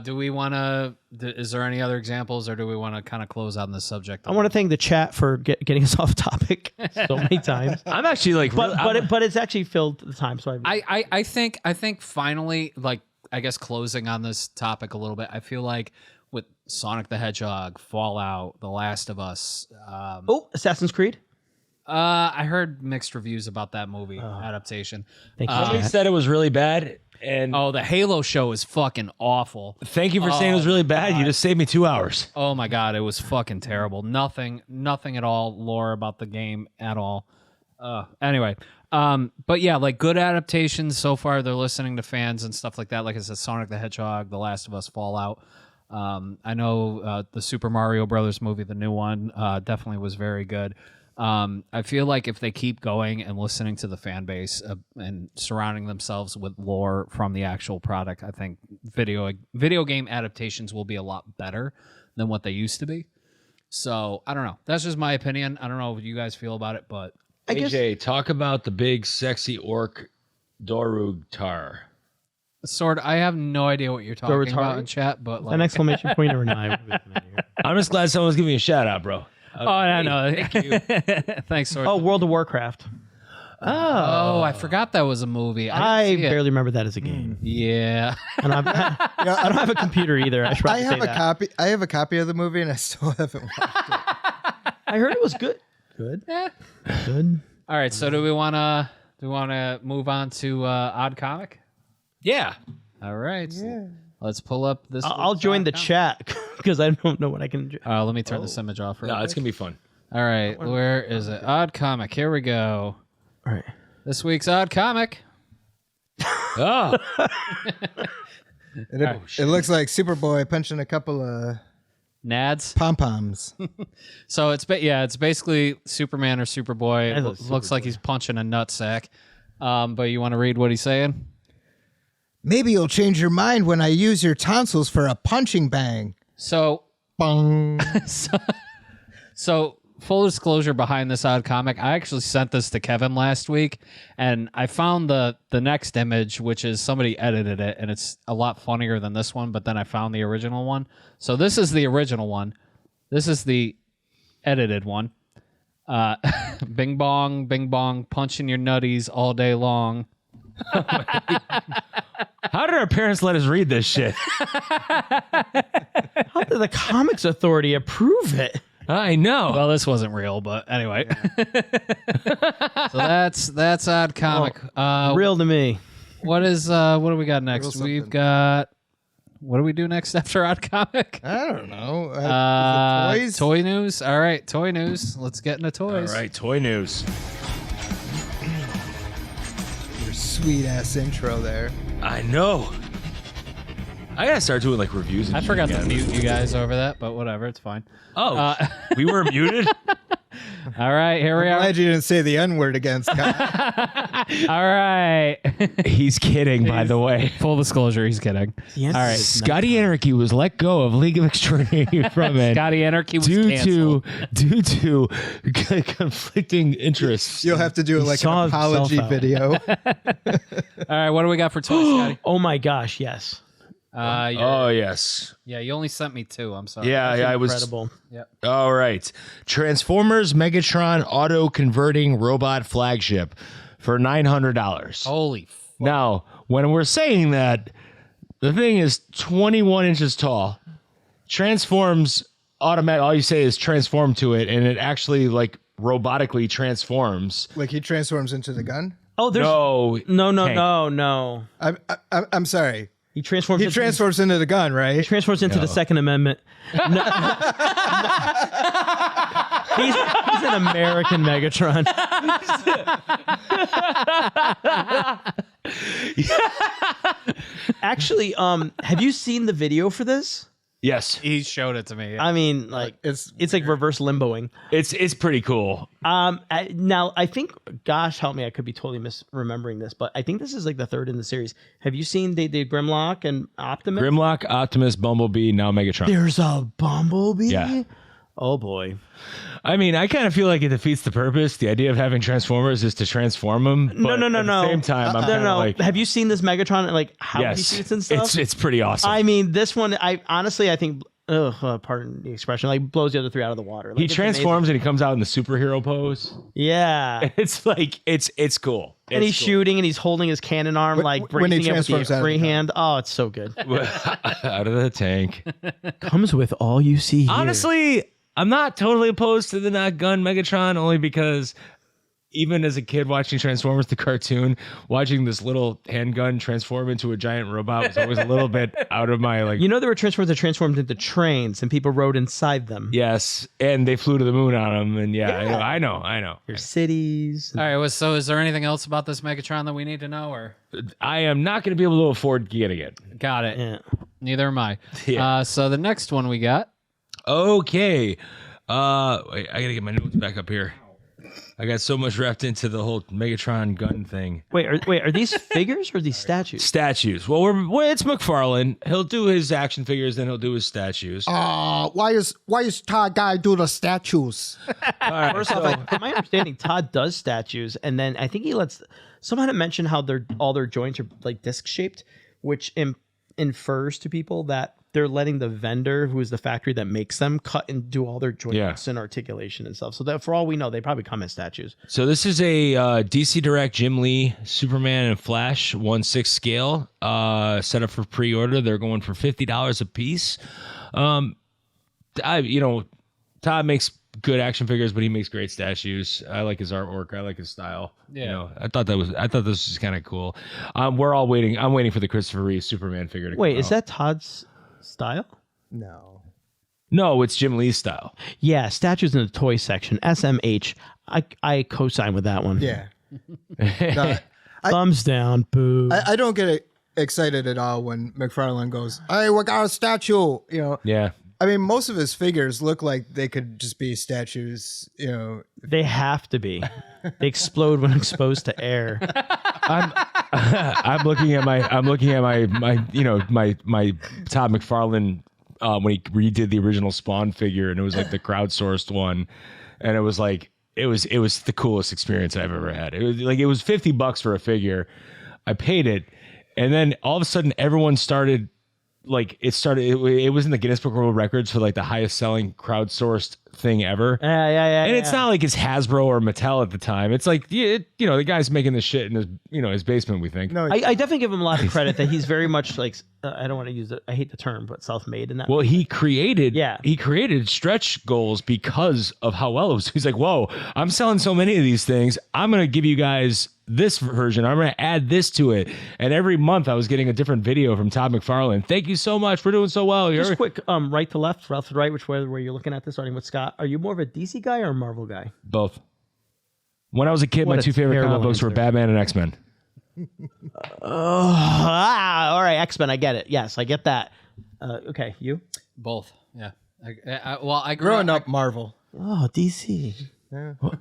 A: Do we want to? Is there any other examples, or do we want to kind of close on this subject?
D: I want to thank the chat for getting us off topic so many times.
B: I'm actually like,
D: But it's actually filled the time. So
A: I think finally, like, I guess closing on this topic a little bit. I feel like with Sonic the Hedgehog, Fallout, The Last of Us.
D: Assassin's Creed.
A: I heard mixed reviews about that movie adaptation.
D: Thank you.
B: somebody said it was really bad, and
A: Oh, the Halo show is fucking awful.
B: thank you for saying it was really bad. You just saved me 2 hours.
A: Oh my god, it was fucking terrible. Nothing at all lore about the game at all. Anyway, but yeah, like good adaptations so far. They're listening to fans and stuff like that. Like I said, Sonic the Hedgehog, The Last of Us, Fallout. I know the Super Mario Brothers movie, the new one, definitely was very good. I feel like if they keep going and listening to the fan base and surrounding themselves with lore from the actual product, I think video game adaptations will be a lot better than what they used to be. So I don't know. That's just my opinion. I don't know what you guys feel about it, but
D: I guess
B: AJ, talk about the big sexy orc Dorug Tar.
A: I have no idea what you're talking
D: Dorotari?
A: about in chat, but like,
D: an exclamation point or an I.
B: I'm just glad someone's giving me a shout out, bro.
A: oh, I know. Thank you. Thanks, Sword.
D: Oh, World of Warcraft.
A: Oh, I forgot that was a movie.
D: I
A: didn't see it.
D: barely remember that as a game.
A: Yeah.
D: And I don't have a computer either. I should
C: I
D: probably
C: have
D: say
C: a
D: that.
C: copy. I have a copy of the movie, and I still haven't watched it.
D: I heard it was good. Good. Good.
A: All right. So do we want to move on to Odd Comic?
B: Yeah.
A: All right. Yeah. Let's pull up this.
D: I'll
A: week's
D: join
A: Odd
D: the
A: Comic.
D: chat because I don't know what I can do.
A: Let me turn this image off. real
B: No, it's
A: quick.
B: gonna be fun.
A: All right. Where is it? Odd Comic. Here we go.
D: All right.
A: This week's Odd Comic.
B: Oh,
C: It looks like Superboy punching a couple of
A: Nads.
C: pom poms.
A: So it's basically Superman or Superboy.
D: I love
A: Looks like he's punching a nutsack. But you want to read what he's saying?
C: Maybe you'll change your mind when I use your tonsils for a punching bang.
A: So
C: Bong.
A: So full disclosure behind this Odd Comic, I actually sent this to Kevin last week, and I found the next image, which is somebody edited it, and it's a lot funnier than this one, but then I found the original one. So this is the original one. This is the edited one. Bing bong, punching your nutties all day long.
B: how did our parents let us read this shit?
D: How did the Comics Authority approve it?
B: I know.
A: Well, this wasn't real, but anyway. So that's Odd Comic.
D: Real to me.
A: What do we got next?
C: something.
A: We've got, what do we do next after Odd Comic?
C: I don't know. Is it toys?
A: Toy news. All right, toy news. Let's get into toys.
B: All right, toy news.
C: Your sweet ass intro there.
B: I know. I gotta start doing like reviews. And
A: I
B: shit
A: forgot to
B: again.
A: mute you guys over that, but whatever, it's fine.
B: Oh, we were muted.
A: All right, here we
C: I'm
A: are.
C: glad you didn't say the N word again, Scott.
A: All right.
B: He's kidding, by the way.
A: Full disclosure, he's kidding.
D: Yes.
A: All right.
B: Scotty Anarchy was let go of League of Extraordinary from it
A: Scotty Anarchy was
B: due
A: canceled.
B: to conflicting interests.
C: You'll have to do like an
D: saw himself
C: apology
D: out.
C: video.
A: All right, what do we got for toys, Scotty?
D: Oh my gosh, yes.
B: Oh yes,
A: Yeah, you only sent me 2. I'm sorry.
B: yeah. I was
D: Incredible.
B: all right. Transformers Megatron auto converting robot flagship for $900.
A: Holy
B: Now, when we're saying that, the thing is 21 inches tall, transforms automatic. All you say is transform to it, and it actually like robotically transforms.
C: Like he transforms into the gun.
D: Oh, there's
B: No,
D: no.
C: I'm sorry.
D: He transforms.
C: He
D: into,
C: transforms into the gun, right?
D: He transforms into the Second Amendment. No. he's an American Megatron. Actually, have you seen the video for this?
B: Yes,
A: He showed it to me.
D: I mean, like
C: It's
D: like reverse limboing.
B: it's pretty cool.
D: Now I think, gosh, help me, I could be totally misremembering this, but I think this is like the third in the series. Have you seen they did Grimlock and Optimus?
B: Grimlock, Optimus, Bumblebee, now Megatron.
D: There's a Bumblebee.
B: Yeah.
D: Oh boy.
B: I mean, I kind of feel like it defeats the purpose. The idea of having Transformers is to transform them.
D: No.
B: At the same time, I'm kind of like,
D: Have you seen this Megatron? Like how he
B: yes,
D: shoots and stuff?
B: it's pretty awesome.
D: I mean, this one, I think, pardon the expression, like blows the other three out of the water. Like,
B: he
D: it's
B: transforms
D: amazing.
B: and he comes out in the superhero pose.
D: Yeah.
B: It's like it's cool.
D: And he's shooting and he's holding his cannon arm, like
C: when he
D: breaking it with
C: transforms
D: the
C: out of
D: free
C: the
D: hand. Oh, it's so good.
B: out of the tank.
D: Comes with all you see here.
B: Honestly, I'm not totally opposed to the not gun Megatron, only because even as a kid watching Transformers the cartoon, watching this little handgun transform into a giant robot was always a little bit out of my like.
D: You know, there were Transformers that transformed into trains and people rode inside them.
B: Yes, and they flew to the moon on them, and I know.
D: There's cities.
A: All right. So is there anything else about this Megatron that we need to know, or
B: I am not going to be able to afford getting it.
A: got it?
D: Yeah.
A: Neither am I.
B: Yeah.
A: So the next one we got.
B: Okay, wait, I gotta get my notes back up here. I got so much wrapped into the whole Megatron gun thing.
D: Wait, are these figures or are these statues?
B: Statues. Well, it's McFarlane. He'll do his action figures, then he'll do his statues.
C: Why is Todd guy do the statues?
D: First off, from my understanding, Todd does statues, and then I think he lets someone had mentioned how all their joints are like disc shaped, which infers to people that they're letting the vendor, who is the factory that makes them, cut and do all their joints and articulation and stuff. So that for all we know, they probably come as statues.
B: So this is a DC Direct Jim Lee Superman and Flash 1/6 scale set up for pre-order. They're going for $50 a piece. Todd makes good action figures, but he makes great statues. I like his artwork. I like his style.
A: Yeah.
B: I thought this was kind of cool. We're all waiting. I'm waiting for the Christopher Reeve Superman figure to come
D: Wait,
B: out.
D: is that Todd's style?
C: No.
B: No, it's Jim Lee's style.
D: Yeah, statues in the toy section. SMH. I co-sign with that one.
C: Yeah. No,
D: Thumbs down. Boo.
C: I don't get excited at all when McFarlane goes, "Hey, we got a statue." You know.
B: Yeah.
C: I mean, most of his figures look like they could just be statues. You know.
D: They have to be. They explode when exposed to air.
B: I'm looking at my Todd McFarlane when he redid the original Spawn figure, and it was like the crowdsourced one, and it was like it was the coolest experience I've ever had. It was $50 for a figure. I paid it, and then all of a sudden everyone started it was in the Guinness Book of World Records for like the highest selling crowdsourced thing ever.
D: Yeah.
B: And it's not like it's Hasbro or Mattel at the time. It's like, the guy's making this shit in his basement, we think.
C: No,
D: I definitely give him a lot of credit that he's very much like, I don't want to use it. I hate the term, but self-made in that.
B: Well, he created stretch goals because of how well it was. He's like, whoa, I'm selling so many of these things. I'm going to give you guys this version. I'm going to add this to it. And every month I was getting a different video from Todd McFarlane. Thank you so much. We're doing so well.
D: Just quick, right to left, left to right, which way where you're looking at this, starting with Scott. Are you more of a DC guy or a Marvel guy?
B: Both. When I was a kid,
D: What
B: my
D: a
B: two favorite
D: terrible
B: comic books were
D: answer.
B: Batman and X-Men.
D: All right, X-Men. I get it. Yes, I get that. Okay, you?
A: Both. Yeah. I grew
C: growing up Marvel.
D: Oh, DC.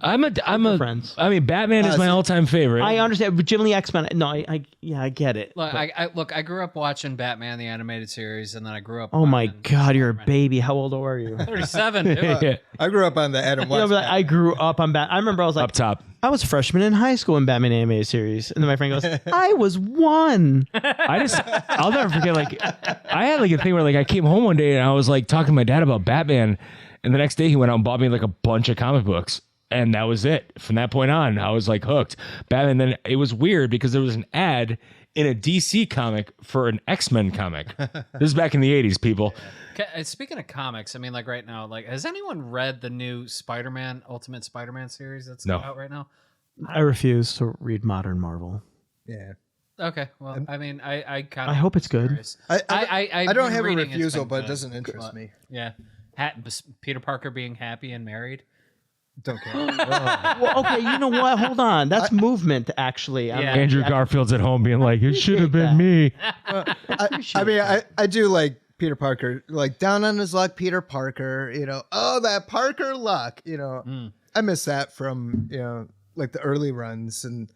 B: I'm a
D: friends.
B: I mean, Batman is my all-time favorite.
D: I understand, but Jim Lee X-Men. No, I get it.
A: Look, I grew up watching Batman the animated series, and then I grew up.
D: Oh my
A: watching
D: God, you're a
A: Superman.
D: baby. How old are you?
A: 37. Dude.
B: Yeah.
C: I grew up on the Adam
D: You know,
C: West.
D: but I grew up on Bat. I remember I was like,
B: Up top.
D: I was a freshman in high school in Batman animated series, and then my friend goes, I was one.
B: I'll never forget, like, I had like a thing where like I came home one day and I was like talking to my dad about Batman, and the next day he went out and bought me like a bunch of comic books. And that was it. From that point on, I was like hooked. Batman. Then it was weird because there was an ad in a DC comic for an X-Men comic. This is back in the 80s, people.
A: Speaking of comics, I mean, like right now, like has anyone read the new Spider-Man Ultimate Spider-Man series that's
B: No.
A: out right now?
D: I refuse to read modern Marvel.
C: Yeah.
A: Okay, well, I mean, I kind of.
D: I hope it's good.
A: curious.
C: I don't have a
A: reading it's
C: refusal,
A: been
C: but it
A: good,
C: doesn't interest
A: but,
C: me.
A: Yeah, Peter Parker being happy and married.
C: Don't care.
D: Well, okay, you know what? Hold on. That's movement, actually.
A: Yeah.
B: Andrew Garfield's at home being like, it should have been me.
C: I mean, I do like Peter Parker, like down on his luck, Peter Parker, oh, that Parker luck, I miss that from, like the early runs. And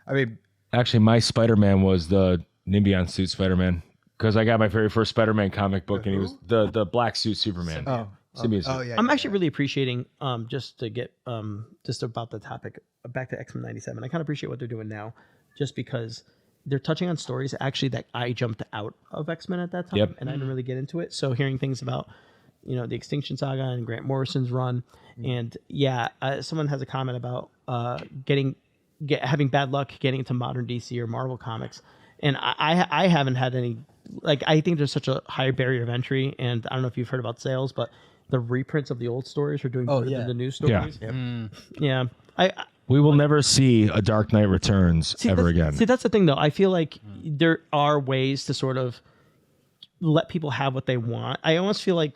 C: I mean,
B: Actually, my Spider-Man was the Nimbion suit Spider-Man because I got my very first Spider-Man comic book and he was the black suit Superman.
C: oh, Oh yeah.
D: I'm actually really appreciating just to get just about the topic back to X-Men 97. I kind of appreciate what they're doing now, just because they're touching on stories actually that I jumped out of X-Men at that time,
B: Yep.
D: and I didn't really get into it. So hearing things about the Extinction Saga and Grant Morrison's run, and someone has a comment about having bad luck getting into modern DC or Marvel comics, and I haven't had any. Like, I think there's such a high barrier of entry, and I don't know if you've heard about sales, but the reprints of the old stories are doing better than the new stories. Yeah.
B: We will never see a Dark Knight Returns ever again.
D: See, that's the thing, though. I feel like there are ways to sort of let people have what they want. I almost feel like,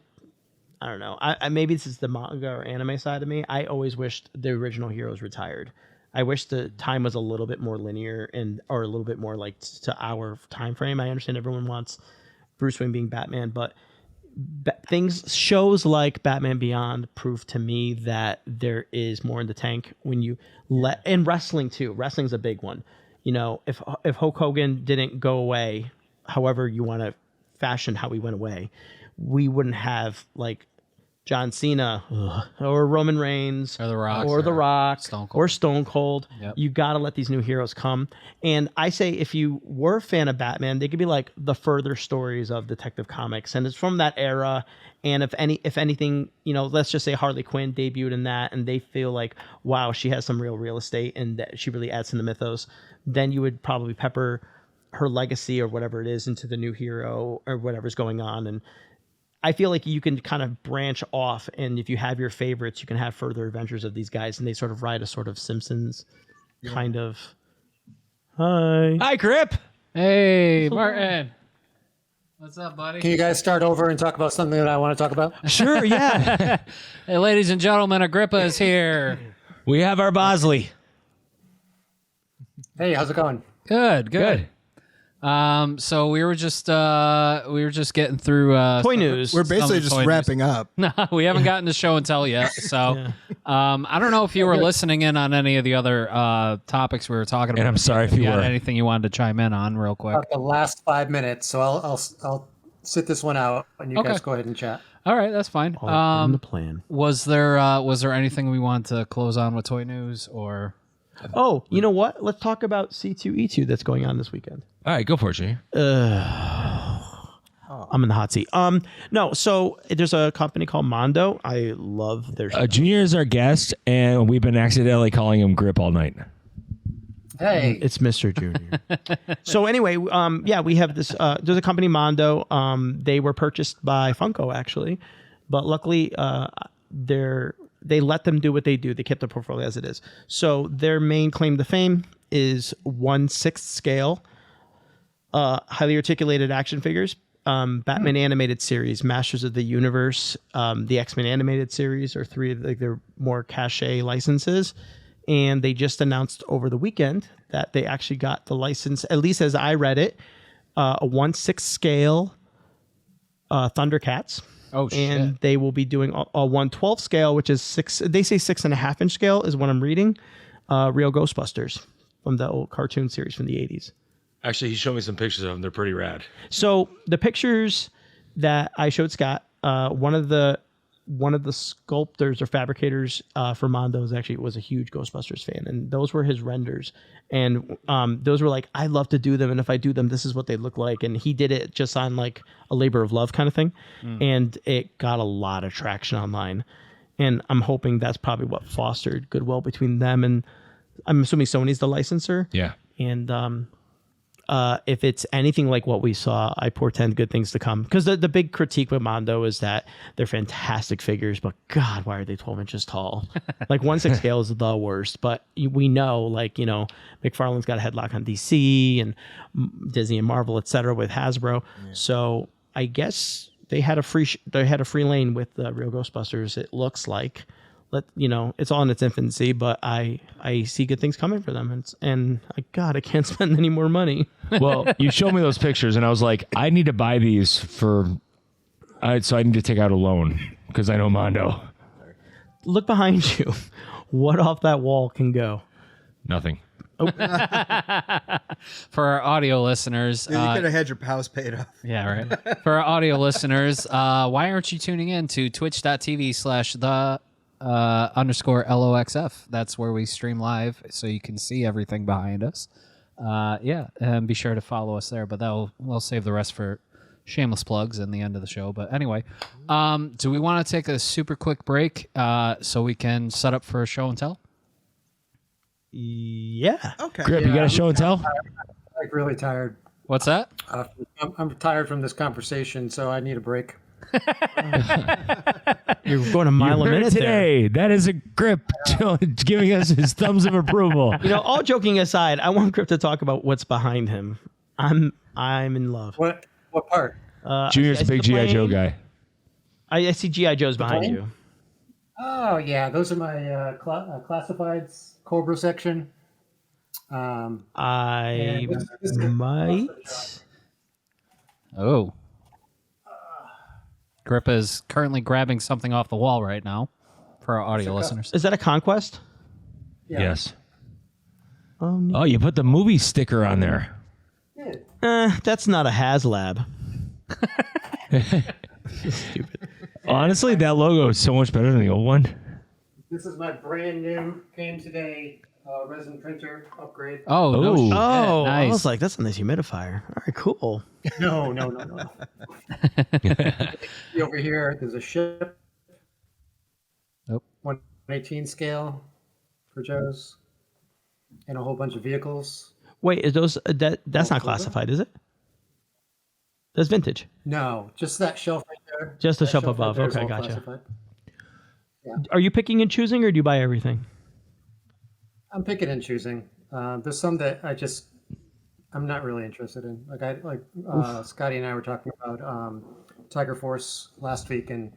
D: I don't know, I maybe this is the manga or anime side of me. I always wished the original heroes retired. I wish the time was a little bit more linear or a little bit more like to our time frame. I understand everyone wants Bruce Wayne being Batman, but shows like Batman Beyond prove to me that there is more in the tank when you and wrestling too. Wrestling's a big one. If Hulk Hogan didn't go away, however you want to fashion how he went away, we wouldn't have like John Cena or Roman Reigns
A: Or The Rock.
D: or The Rock
A: Stone Cold.
D: or Stone Cold.
A: Yep.
D: You got to let these new heroes come. And I say if you were a fan of Batman, they could be like the further stories of Detective Comics. And it's from that era. And if anything, let's just say Harley Quinn debuted in that and they feel like, wow, she has some real estate and that she really adds to the mythos, then you would probably pepper her legacy or whatever it is into the new hero or whatever's going on. And I feel like you can kind of branch off, and if you have your favorites, you can have further adventures of these guys, and they sort of ride a sort of Simpsons kind of.
B: Hi, Grip.
A: Hey, Martin. What's up, buddy?
F: Can you guys start over and talk about something that I want to talk about?
D: Sure, yeah.
A: Hey, ladies and gentlemen, Agrippa is here.
B: We have our Bosley.
F: Hey, how's it going?
A: Good. So we were just getting through
D: Toy news.
C: We're basically
A: some
C: just
A: toy
C: wrapping up.
A: No, we haven't gotten to show and tell yet. So, I don't know if you were listening in on any of the other topics we were talking about.
B: And I'm sorry if you
A: had
B: were.
A: anything you wanted to chime in on real quick.
F: About the last 5 minutes, so I'll sit this one out, and you guys go ahead and chat.
A: All right, that's fine.
D: In the plan.
A: Was there anything we wanted to close on with toy news or?
D: Oh, you know what? Let's talk about C2E2 that's going on this weekend.
B: All right, go for it, Jay.
D: I'm in the hot seat. No, so there's a company called Mondo. I love their
B: Junior is our guest, and we've been accidentally calling him Grip all night.
F: Hey,
D: It's Mr. Junior. So anyway, we have this. There's a company, Mondo. They were purchased by Funko, actually, but luckily, they let them do what they do. They kept the portfolio as it is. So their main claim to fame is 1/6 scale, highly articulated action figures. Batman animated series, Masters of the Universe, the X-Men animated series are three of their more cachet licenses. And they just announced over the weekend that they actually got the license, at least as I read it, a 1/6 scale Thundercats.
A: Oh, shit.
D: And they will be doing a 1/12 scale, which is 6.5 inch scale is what I'm reading. Real Ghostbusters from the old cartoon series from the 80s.
B: Actually, he showed me some pictures of them. They're pretty rad.
D: So the pictures that I showed Scott, one of the sculptors or fabricators for Mondo was a huge Ghostbusters fan, and those were his renders. And those were like, I love to do them, and if I do them, this is what they look like. And he did it just on like a labor of love kind of thing, and it got a lot of traction online. And I'm hoping that's probably what fostered goodwill between them and I'm assuming Sony's the licensor.
B: Yeah.
D: And if it's anything like what we saw, I portend good things to come. Because the big critique with Mondo is that they're fantastic figures, but God, why are they 12 inches tall? Like 1/6 scale is the worst. But we know, like, McFarlane's got a headlock on DC and Disney and Marvel, etc. with Hasbro. Yeah. So I guess they had a free lane with Real Ghostbusters. It looks like. It's all in its infancy, but I see good things coming for them, and I can't spend any more money.
B: Well, you showed me those pictures, and I was like, I need to buy these so I need to take out a loan because I know Mondo.
D: Look behind you. What off that wall can go?
B: Nothing.
A: For our audio listeners,
C: Dude, you could have had your house paid off.
A: yeah, right. For our audio listeners, why aren't you tuning in to twitch.tv/the_LOXF? That's where we stream live, so you can see everything behind us. Yeah, and be sure to follow us there. But we'll save the rest for shameless plugs in the end of the show. But anyway, do we want to take a super quick break so we can set up for a show and tell?
D: Yeah.
C: Okay.
B: Grip, you got a show and tell?
F: Like really tired.
A: What's that?
F: I'm tired from this conversation, so I need a break.
D: You're going a mile a
B: Heard
D: minute there.
B: today. That is a Grip giving us his thumbs of approval.
D: You know, all joking aside, I want Grip to talk about what's behind him. I'm in love.
F: What part?
B: Junior's
D: I
B: a
D: see
B: big
D: the
B: G.I. Joe
D: plane.
B: guy.
D: I see G.I. Joes behind
F: plane?
D: you.
F: Oh yeah, those are my classifieds Cobra section.
D: I
F: this-
D: might.
A: Oh. Grip is currently grabbing something off the wall right now for our audio listeners.
D: Is that a conquest?
F: Yeah.
B: Yes.
D: Oh, neat.
B: Oh, you put the movie sticker on there.
D: That's not a HasLab. Stupid.
B: Honestly, that logo is so much better than the old one.
F: This is my brand new came today resin printer upgrade.
A: Oh, no
B: Oh.
A: shit.
D: Oh,
A: Nice.
D: I was like, that's a nice humidifier. All right, cool.
F: No. See over here, there's a ship.
A: Nope.
F: 118 scale for Joe's, and a whole bunch of vehicles.
D: Wait, is those that's not classified, is it? That's vintage.
F: No, just that shelf right there.
D: Just the
F: That
D: shelf
F: right
D: above.
F: there is
D: Okay,
F: all
D: gotcha.
F: classified.
D: Are you picking and choosing, or do you buy everything?
F: I'm picking and choosing. There's some that I'm not really interested in. Scotty and I were talking about Tiger Force last week, and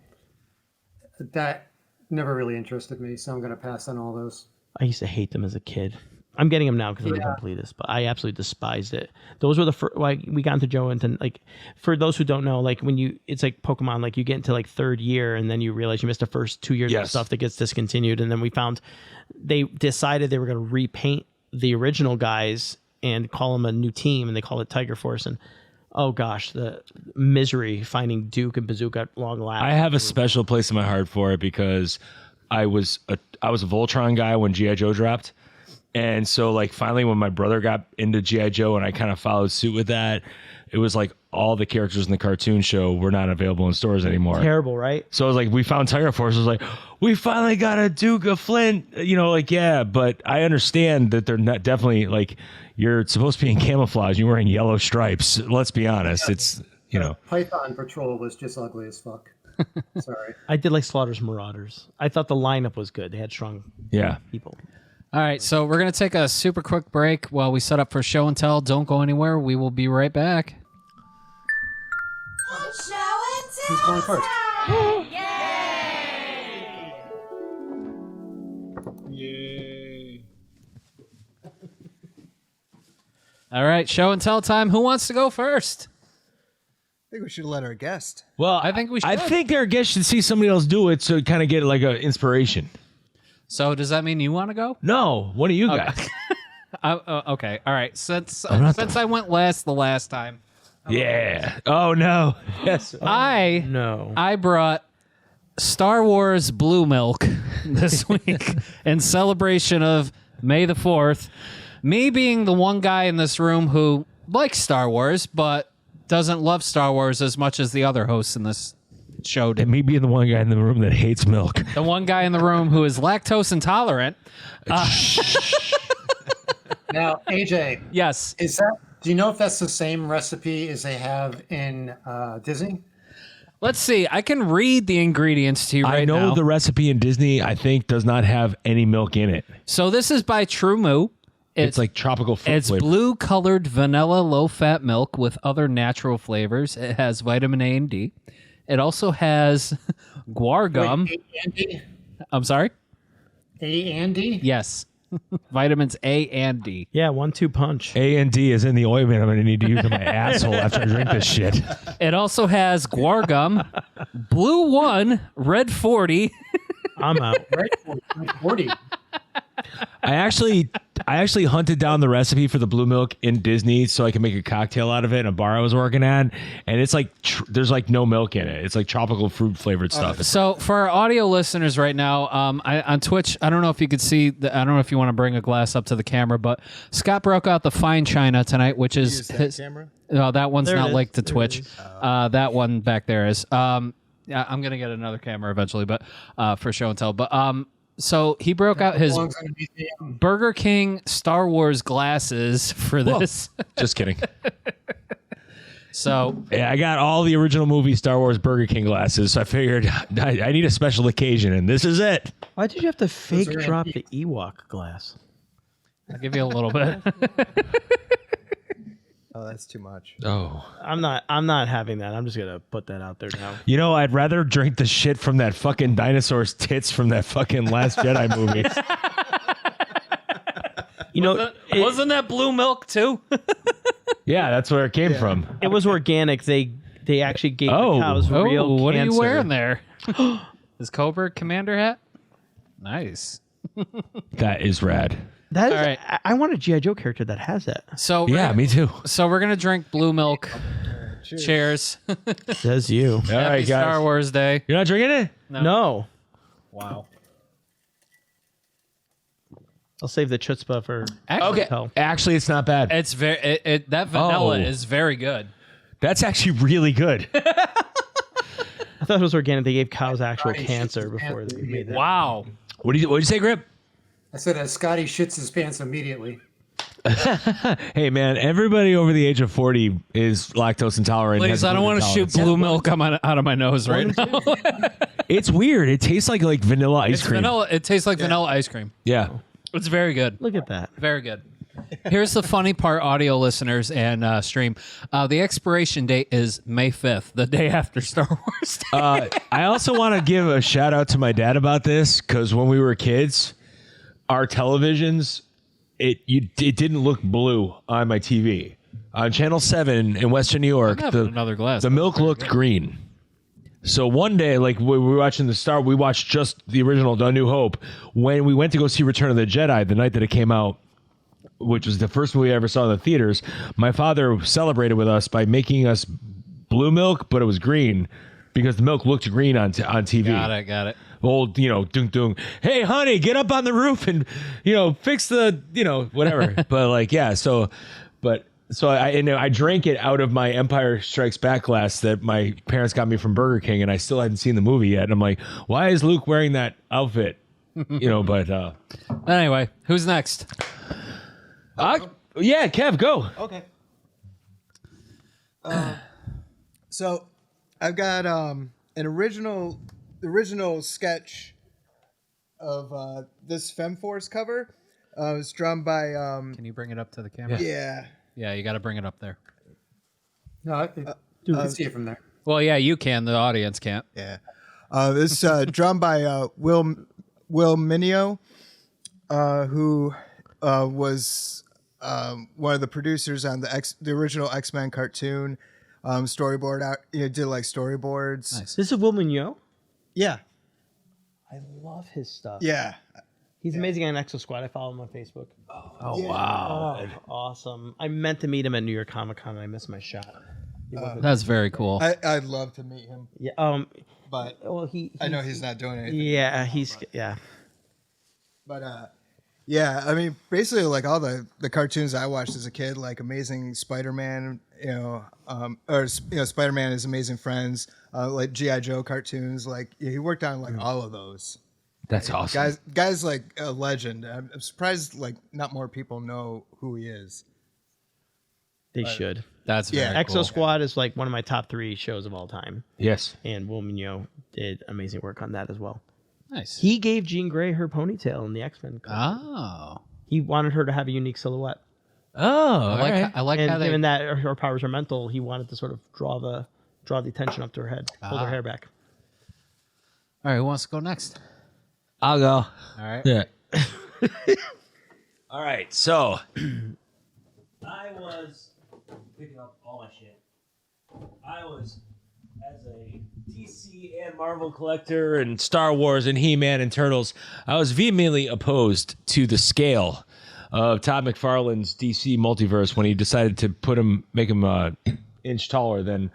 F: that never really interested me. So I'm going to pass on all those.
D: I used to hate them as a kid. I'm getting them now because I'm a completist, but I absolutely despised it. Those were the first, like, we got into Joe and like, for those who don't know, like it's like Pokemon, like you get into like third year and then you realize you missed the first 2 years of
B: Yes.
D: stuff that gets discontinued. And then we found they decided they were going to repaint the original guys and call them a new team, and they call it Tiger Force. And oh gosh, the misery finding Duke and Bazooka at long last.
B: I have a special place in my heart for it because I was a Voltron guy when G.I. Joe dropped. And so, like, finally, when my brother got into G.I. Joe and I kind of followed suit with that, it was like all the characters in the cartoon show were not available in stores anymore.
D: Terrible, right?
B: So it was like, we found Tiger Force. It was like, we finally got a Duke of Flint, yeah, but I understand that they're not definitely like, you're supposed to be in camouflage. You're wearing yellow stripes. Let's be honest. It's,
F: Python Patrol was just ugly as fuck. Sorry.
D: I did like Slaughter's Marauders. I thought the lineup was good. They had strong
B: yeah.
D: people.
A: All right, so we're going to take a super quick break while we set up for show and tell. Don't go anywhere. We will be right back.
F: Who's going first?
A: All right, show and tell time. Who wants to go first?
C: I think we should let our guest.
B: Well,
A: I think we
B: I
A: should.
B: think our guests should see somebody else do it so kind of get like an inspiration.
A: So does that mean you want to go?
B: No, one of you guys.
A: Okay. All right. Since
B: not
A: I went last the last time,
B: Yeah. Oh, no. Yes.
D: No.
A: I brought Star Wars Blue Milk this week in celebration of May the 4th. Me being the one guy in this room who likes Star Wars, but doesn't love Star Wars as much as the other hosts in this show did.
B: And me being the one guy in the room that hates milk.
A: The one guy in the room who is lactose intolerant.
F: Now, AJ,
A: Yes.
F: do you know if that's the same recipe as they have in Disney?
A: Let's see. I can read the ingredients to you right
B: I know
A: now.
B: the recipe in Disney, I think, does not have any milk in it.
A: So this is by True Moo.
B: It's like tropical fruit
A: It's
B: flavor.
A: blue-colored vanilla low-fat milk with other natural flavors. It has vitamin A and D. It also has guar gum.
F: A and D?
A: I'm sorry?
F: A and D?
A: Yes. Vitamins A and D.
D: Yeah, 1-2 punch.
B: A and D is in the ointment I'm going to need to use in my asshole after I drink this shit.
A: It also has guar gum, blue 1, red 40.
D: I'm out.
F: Right? 40.
B: I I actually hunted down the recipe for the blue milk in Disney so I can make a cocktail out of it in a bar I was working at, and it's like there's like no milk in it. It's like tropical fruit flavored stuff.
A: So for our audio listeners right now, on Twitch, I don't know if you could see. I don't know if you want to bring a glass up to the camera, but Scott broke out the fine china tonight, which is his
C: camera.
A: No, that one's
D: There it
A: not
D: is.
A: linked to
D: There it
A: Twitch.
D: is.
A: That one back there is. Yeah, I'm gonna get another camera eventually, but for show and tell. But so he broke out his
F: Belongs in a museum.
A: Burger King Star Wars glasses for this.
B: Just kidding.
A: So
B: Yeah, I got all the original movie Star Wars Burger King glasses, so I figured I need a special occasion, and this is it.
D: Why did you have to fake
F: are
D: drop the Ewok glass?
A: I'll give you a little bit.
C: Oh, that's too much.
B: Oh.
D: I'm not having that. I'm just gonna put that out there now.
B: You know, I'd rather drink the shit from that fucking dinosaur's tits from that fucking Last Jedi movie.
D: You know,
A: Wasn't that blue milk too?
B: Yeah, that's where it came from.
D: it was organic. They actually gave
B: Oh.
D: the cows real
A: what
D: cancer.
A: are you wearing there? His Cobra commander hat? Nice.
B: That is rad.
D: That is,
A: All right.
D: I want a G.I. Joe character that has that.
A: So
B: Yeah, me too.
A: So we're gonna drink blue milk. Cheers.
D: Says you.
B: All
A: Happy
B: right,
A: Star
B: guys.
A: Wars Day.
B: You're not drinking it?
D: No.
A: Wow.
D: I'll save the chutzpah for
A: Actually,
D: tell.
B: Actually, it's not bad.
A: it's very that vanilla
B: Oh.
A: is very good.
B: That's actually really good.
D: I thought it was organic. They gave cows actual
F: Scotty
D: cancer
F: shits his
D: before
F: pants
D: they made that.
A: Wow.
B: What'd you say, Grip?
F: I said as Scotty shits his pants immediately.
B: Hey, man, everybody over the age of 40 is lactose intolerant.
A: Ladies,
B: has a
A: I don't
B: gluten
A: want to shoot
B: intolerance.
A: blue milk out of my nose right now.
B: It's weird. It tastes like vanilla ice
A: It's
B: cream.
A: vanilla. It tastes like vanilla ice cream.
B: Yeah.
A: It's very good.
D: Look at that.
A: Very good. Here's the funny part, audio listeners and stream. The expiration date is May 5th, the day after Star Wars Day.
B: I also want to give a shout out to my dad about this because when we were kids, our televisions, it didn't look blue on my TV. On Channel 7 in Western New York,
A: I'm having another glass.
B: the milk looked green. So one day, like we were watching we watched just the original, The New Hope. When we went to go see Return of the Jedi, the night that it came out, which was the first movie I ever saw in the theaters, my father celebrated with us by making us blue milk, but it was green because the milk looked green on TV.
A: Got it.
B: Old, dunk dunk. Hey, honey, get up on the roof and, fix the, whatever. But like, yeah. So I drank it out of my Empire Strikes Back glass that my parents got me from Burger King, and I still hadn't seen the movie yet. And I'm like, why is Luke wearing that outfit? But
A: Anyway, who's next?
B: yeah, Kev, go.
C: Okay. So I've got an original sketch of this FemForce cover. It was drawn by
A: Can you bring it up to the camera?
C: yeah.
A: Yeah, you got to bring it up there.
F: No, you can see it from there.
A: Well, yeah, you can. The audience can't.
C: Yeah. This drawn by Will Minio, who was one of the producers on the original X-Men cartoon. Storyboard out. Did like storyboards.
A: Nice.
D: This is Wilman Yo.
C: Yeah.
D: I love his stuff.
C: Yeah.
D: He's amazing on Exo Squad. I follow him on Facebook.
B: Oh, wow.
D: Oh, awesome. I meant to meet him at New York Comic Con and I missed my shot.
A: That's very cool.
C: I'd love to meet him,
D: Yeah.
C: but
D: Well,
C: I know he's not doing anything.
D: Yeah,
C: But yeah, I mean, basically, like all the cartoons I watched as a kid, like Amazing Spider-Man, Spider-Man and His Amazing Friends, like G.I. Joe cartoons. Like he worked on like all of those.
B: That's awesome.
C: Guys like a legend. I'm surprised like not more people know who he is.
D: They should.
A: That's very
C: Yeah.
D: Exo
A: cool.
D: Squad is like one of my top 3 shows of all time.
B: Yes.
D: And Will Minio did amazing work on that as well.
A: Nice.
D: He gave Jean Grey her ponytail in the X-Men.
A: Oh.
D: He wanted her to have a unique silhouette.
B: Oh,
A: I like
D: And
A: how they.
D: given that her powers are mental, he wanted to sort of draw the attention up to her head, pull her hair back.
A: All right, who wants to go next?
B: I'll go.
A: All right.
B: Yeah. All right. So
G: I was picking up all my shit. I was, as a DC and Marvel collector
B: and Star Wars and He-Man and Turtles, I was vehemently opposed to the scale of Todd McFarlane's DC multiverse when he decided to make him inch taller than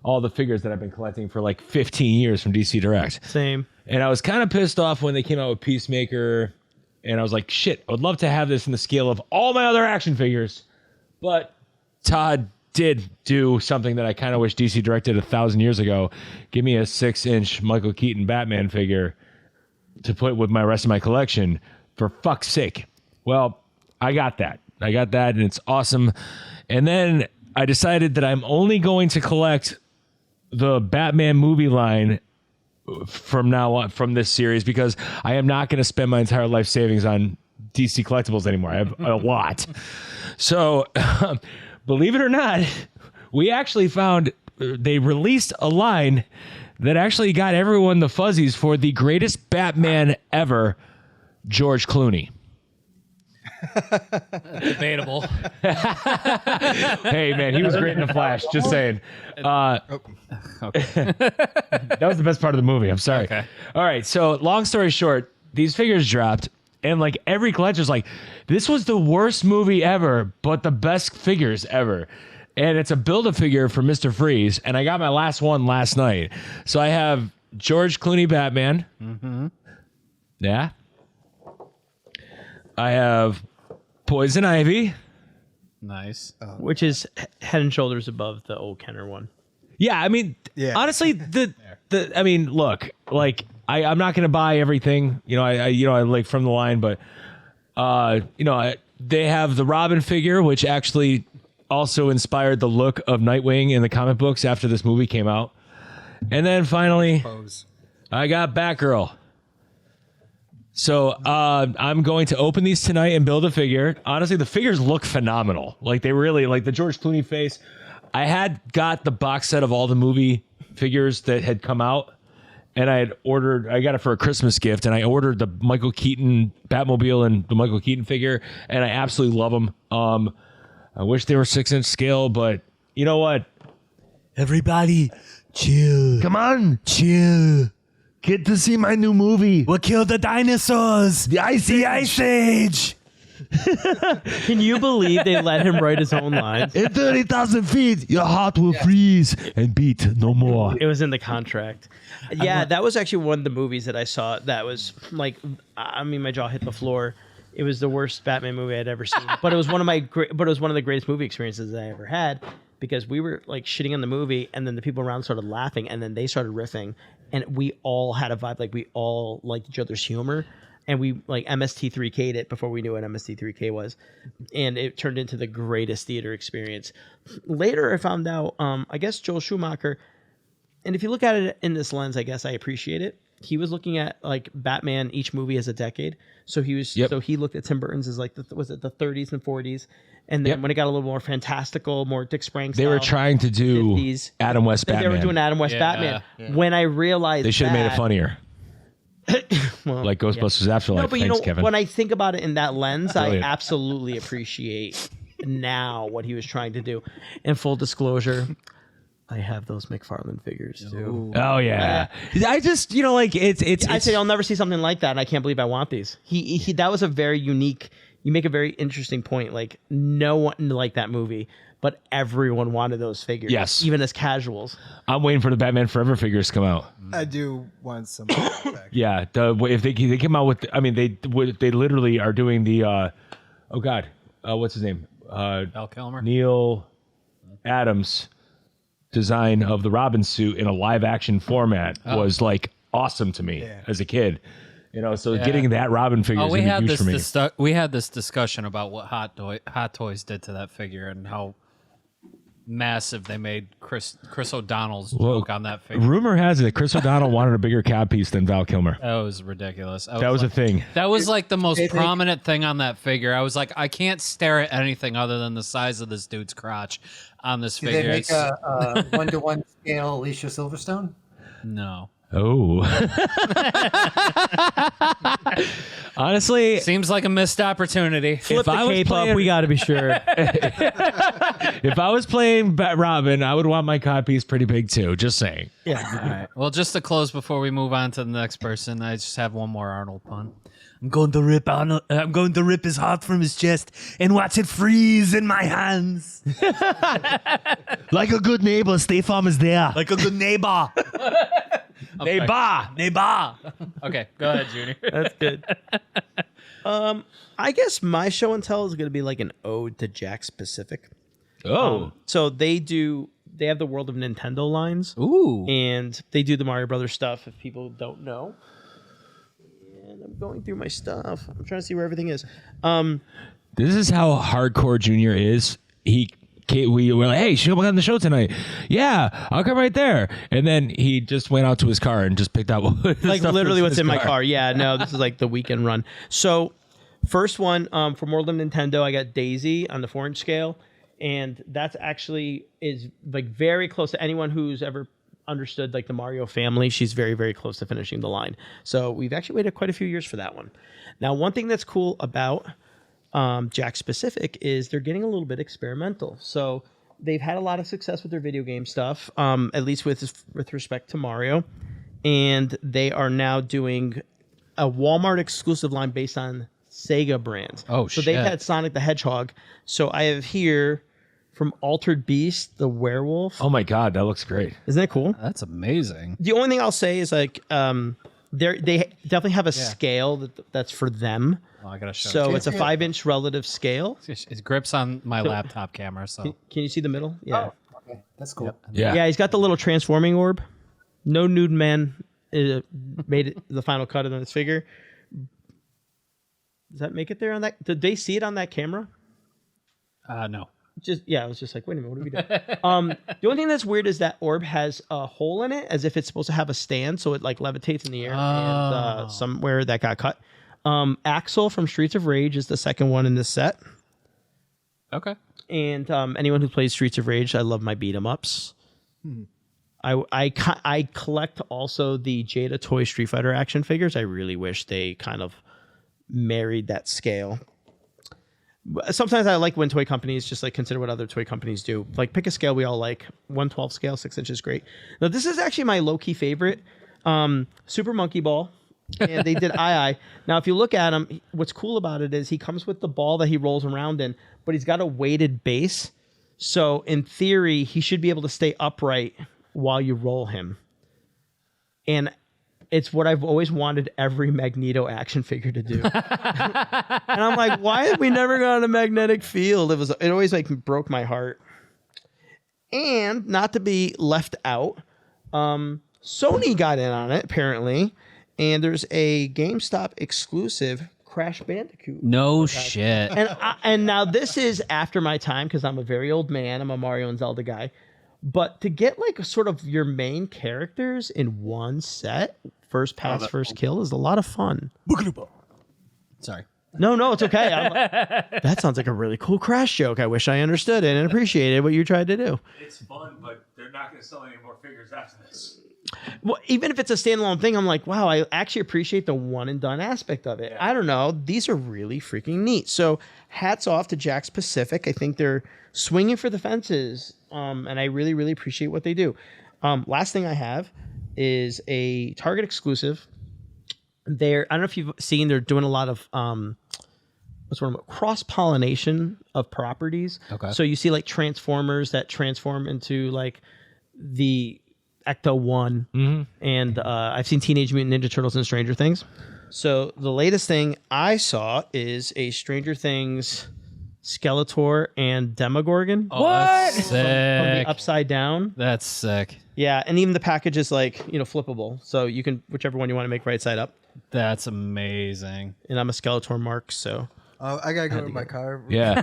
B: all the figures that I've been collecting for like 15 years from DC Direct.
D: Same.
B: And I was kind of pissed off when they came out with Peacemaker, and I was like, shit, I would love to have this in the scale of all my other action figures. But Todd did do something that I kind of wish DC Direct did 1,000 years ago. Give me a 6-inch Michael Keaton Batman figure to put with my rest of my collection, for fuck's sake. Well, I got that, and it's awesome. And then I decided that I'm only going to collect the Batman movie line from now on, from this series, because I am not going to spend my entire life savings on DC collectibles anymore. I have a lot. So, believe it or not, we actually found they released a line that actually got everyone the fuzzies for the greatest Batman ever, George Clooney.
A: Debatable.
B: Hey, man, he was great in The Flash. Just saying. That was the best part of the movie. I'm sorry.
A: Okay.
B: All right. So, long story short, these figures dropped, and like every collector's like, this was the worst movie ever, but the best figures ever. And it's a Build-A-Figure for Mr. Freeze, and I got my last one last night. So I have George Clooney Batman. Mm-hmm. Yeah. I have Poison Ivy.
A: Nice.
D: Which is head and shoulders above the old Kenner one.
B: Yeah, I mean, honestly, I mean, look, like I'm not gonna buy everything, I like from the line, but they have the Robin figure, which actually also inspired the look of Nightwing in the comic books after this movie came out, and then finally, I got Batgirl. So I'm going to open these tonight and build a figure. Honestly, the figures look phenomenal. Like, they really, like the George Clooney face. I had got the box set of all the movie figures that had come out, and I got it for a Christmas gift, and I ordered the Michael Keaton Batmobile and the Michael Keaton figure, and I absolutely love them. I wish they were 6-inch scale, but you know what? Everybody, chill. Come on, chill. Get to see my new movie.
H: We'll kill the dinosaurs.
B: The Ice Age.
D: Can you believe they let him write his own lines?
B: In 30,000 feet, your heart will freeze and beat no more.
D: It was in the contract. Yeah, that was actually one of the movies that I saw that was like, I mean, my jaw hit the floor. It was the worst Batman movie I'd ever seen, but it was one of the greatest movie experiences that I ever had, because we were like shitting on the movie, and then the people around started laughing, and then they started riffing, and we all had a vibe, like we all liked each other's humor, and we like MST3K'd it before we knew what MST3K was, and it turned into the greatest theater experience. Later, I found out, I guess Joel Schumacher, and if you look at it in this lens, I guess I appreciate it. He was looking at like Batman, each movie as a decade. So he was, so he looked at Tim Burton's as like, was it the 30s and 40s? And then when it got a little more fantastical, more Dick Sprang style,
B: they were trying to do
D: 50s,
B: Adam West Batman.
D: They were doing Adam West Batman. Yeah. When I realized
B: they should have made it funnier. Well, like Ghostbusters Afterlife.
D: No, but
B: Thanks, Kevin.
D: when I think about it in that lens, I absolutely appreciate now what he was trying to do. In full disclosure, I have those McFarlane figures too.
B: Oh yeah. I just, it's
D: I say I'll never see something like that, and I can't believe I want these. He that was a very unique. You make a very interesting point. Like, no one liked that movie, but everyone wanted those figures.
B: Yes,
D: even as casuals.
B: I'm waiting for the Batman Forever figures to come out.
C: I do want some.
B: Yeah, if they come out with, I mean, they literally are doing the, what's his name?
A: Val Kilmer.
B: Neil Adams' design of the Robin suit in a live action format was like awesome to me as a kid. So getting that Robin figure is huge for me.
A: We had this discussion about what Hot Toys did to that figure and how massive they made Chris O'Donnell's joke on that figure.
B: Rumor has it Chris O'Donnell wanted a bigger cab piece than Val Kilmer.
A: That was ridiculous.
B: That was a thing.
A: That was like the most prominent thing on that figure. I was like, I can't stare at anything other than the size of this dude's crotch on this figure.
F: Did they make a 1-to-1 scale Alicia Silverstone?
A: No.
B: Oh. Honestly,
A: Seems like a missed opportunity.
D: Flip the cape up. We got to be sure.
B: if I was playing Robin, I would want my codpiece pretty big too. Just saying.
D: Yeah.
A: All right. Well, just to close before we move on to the next person, I just have one more Arnold pun. I'm going to rip his heart from his chest and watch it freeze in my hands.
H: Like a good neighbor, State Farm is there.
A: Like a good neighbor. Neighbor. Okay, go ahead, Junior.
D: That's good. I guess my show and tell is going to be like an ode to Jack Specific. So they have the World of Nintendo lines.
A: Ooh.
D: And they do the Mario Brothers stuff, if people don't know. And I'm going through my stuff. I'm trying to see where everything is.
B: This is how hardcore Junior is. We were like, hey, should come on the show tonight. Yeah, I'll come right there. And then he just went out to his car and just picked out
D: like literally what's in my car. Yeah, no, this is like the weekend run. So first one from World of Nintendo, I got Daisy on the 4-inch scale. And that's actually is like very close to anyone who's ever understood like the Mario family. She's very, very close to finishing the line. So we've actually waited quite a few years for that one. Now, one thing that's cool about Jack Specific is they're getting a little bit experimental. So they've had a lot of success with their video game stuff, at least with respect to Mario. And they are now doing a Walmart exclusive line based on Sega brand.
A: Oh,
D: so
A: shit.
D: they've had Sonic the Hedgehog. So I have here from Altered Beast, the werewolf.
B: Oh my God, that looks great.
D: Isn't that cool?
A: That's amazing.
D: The only thing I'll say is like they definitely have a scale that's for them.
A: Oh, I gotta show.
D: So it's a 5-inch relative scale.
A: It grips on my laptop camera. So
D: Can you see the middle? Yeah.
F: Oh, okay. That's cool.
B: Yeah.
D: Yeah, he's got the little transforming orb. No nude man made it the final cut of this figure. Does that make it there on that? Did they see it on that camera?
A: no.
D: I was just like, wait a minute, what are we doing? The only thing that's weird is that orb has a hole in it, as if it's supposed to have a stand, so it like levitates in the air, and somewhere that got cut. Axel from Streets of Rage is the second one in this set.
A: Okay.
D: And anyone who plays Streets of Rage, I love my beat 'em ups. I collect also the Jada Toy Street Fighter action figures. I really wish they kind of married that scale. Sometimes I like when toy companies just like consider what other toy companies do. Like pick a scale we all like. 1/12 scale, 6 inches, great. Now this is actually my low-key favorite. Super Monkey Ball. And they did I. Now if you look at him, what's cool about it is he comes with the ball that he rolls around in, but he's got a weighted base. So in theory, he should be able to stay upright while you roll him. And it's what I've always wanted every Magneto action figure to do. And I'm like, why have we never got a magnetic field? It always like broke my heart. And not to be left out, Sony got in on it apparently, and there's a GameStop exclusive Crash Bandicoot.
A: No shit.
D: And now this is after my time because I'm a very old man. I'm a Mario and Zelda guy. But to get like sort of your main characters in one set, first pass, first kill, is a lot of fun.
A: Sorry.
D: No, it's okay. That sounds like a really cool Crash joke. I wish I understood it and appreciated what you tried to do.
B: It's fun, but they're not going to sell any more figures after this.
D: Well, even if it's a standalone thing, I'm like, wow, I actually appreciate the one and done aspect of it. Yeah. I don't know. These are really freaking neat. So hats off to Jack's Pacific. I think they're swinging for the fences. And I really, really appreciate what they do. Last thing I have is a Target exclusive. I don't know if you've seen, they're doing a lot of cross-pollination of properties.
A: Okay.
D: So you see like Transformers that transform into like the Ecto 1. Mm-hmm. And I've seen Teenage Mutant Ninja Turtles and Stranger Things. So the latest thing I saw is a Stranger Things Skeletor and Demogorgon.
A: Oh, what? Sick.
D: From the Upside Down.
A: That's sick.
D: Yeah, and even the package is like, flippable. So you can, whichever one you want to make right side up.
A: That's amazing.
D: And I'm a Skeletor mark, so.
C: I gotta go to my car.
B: Yeah.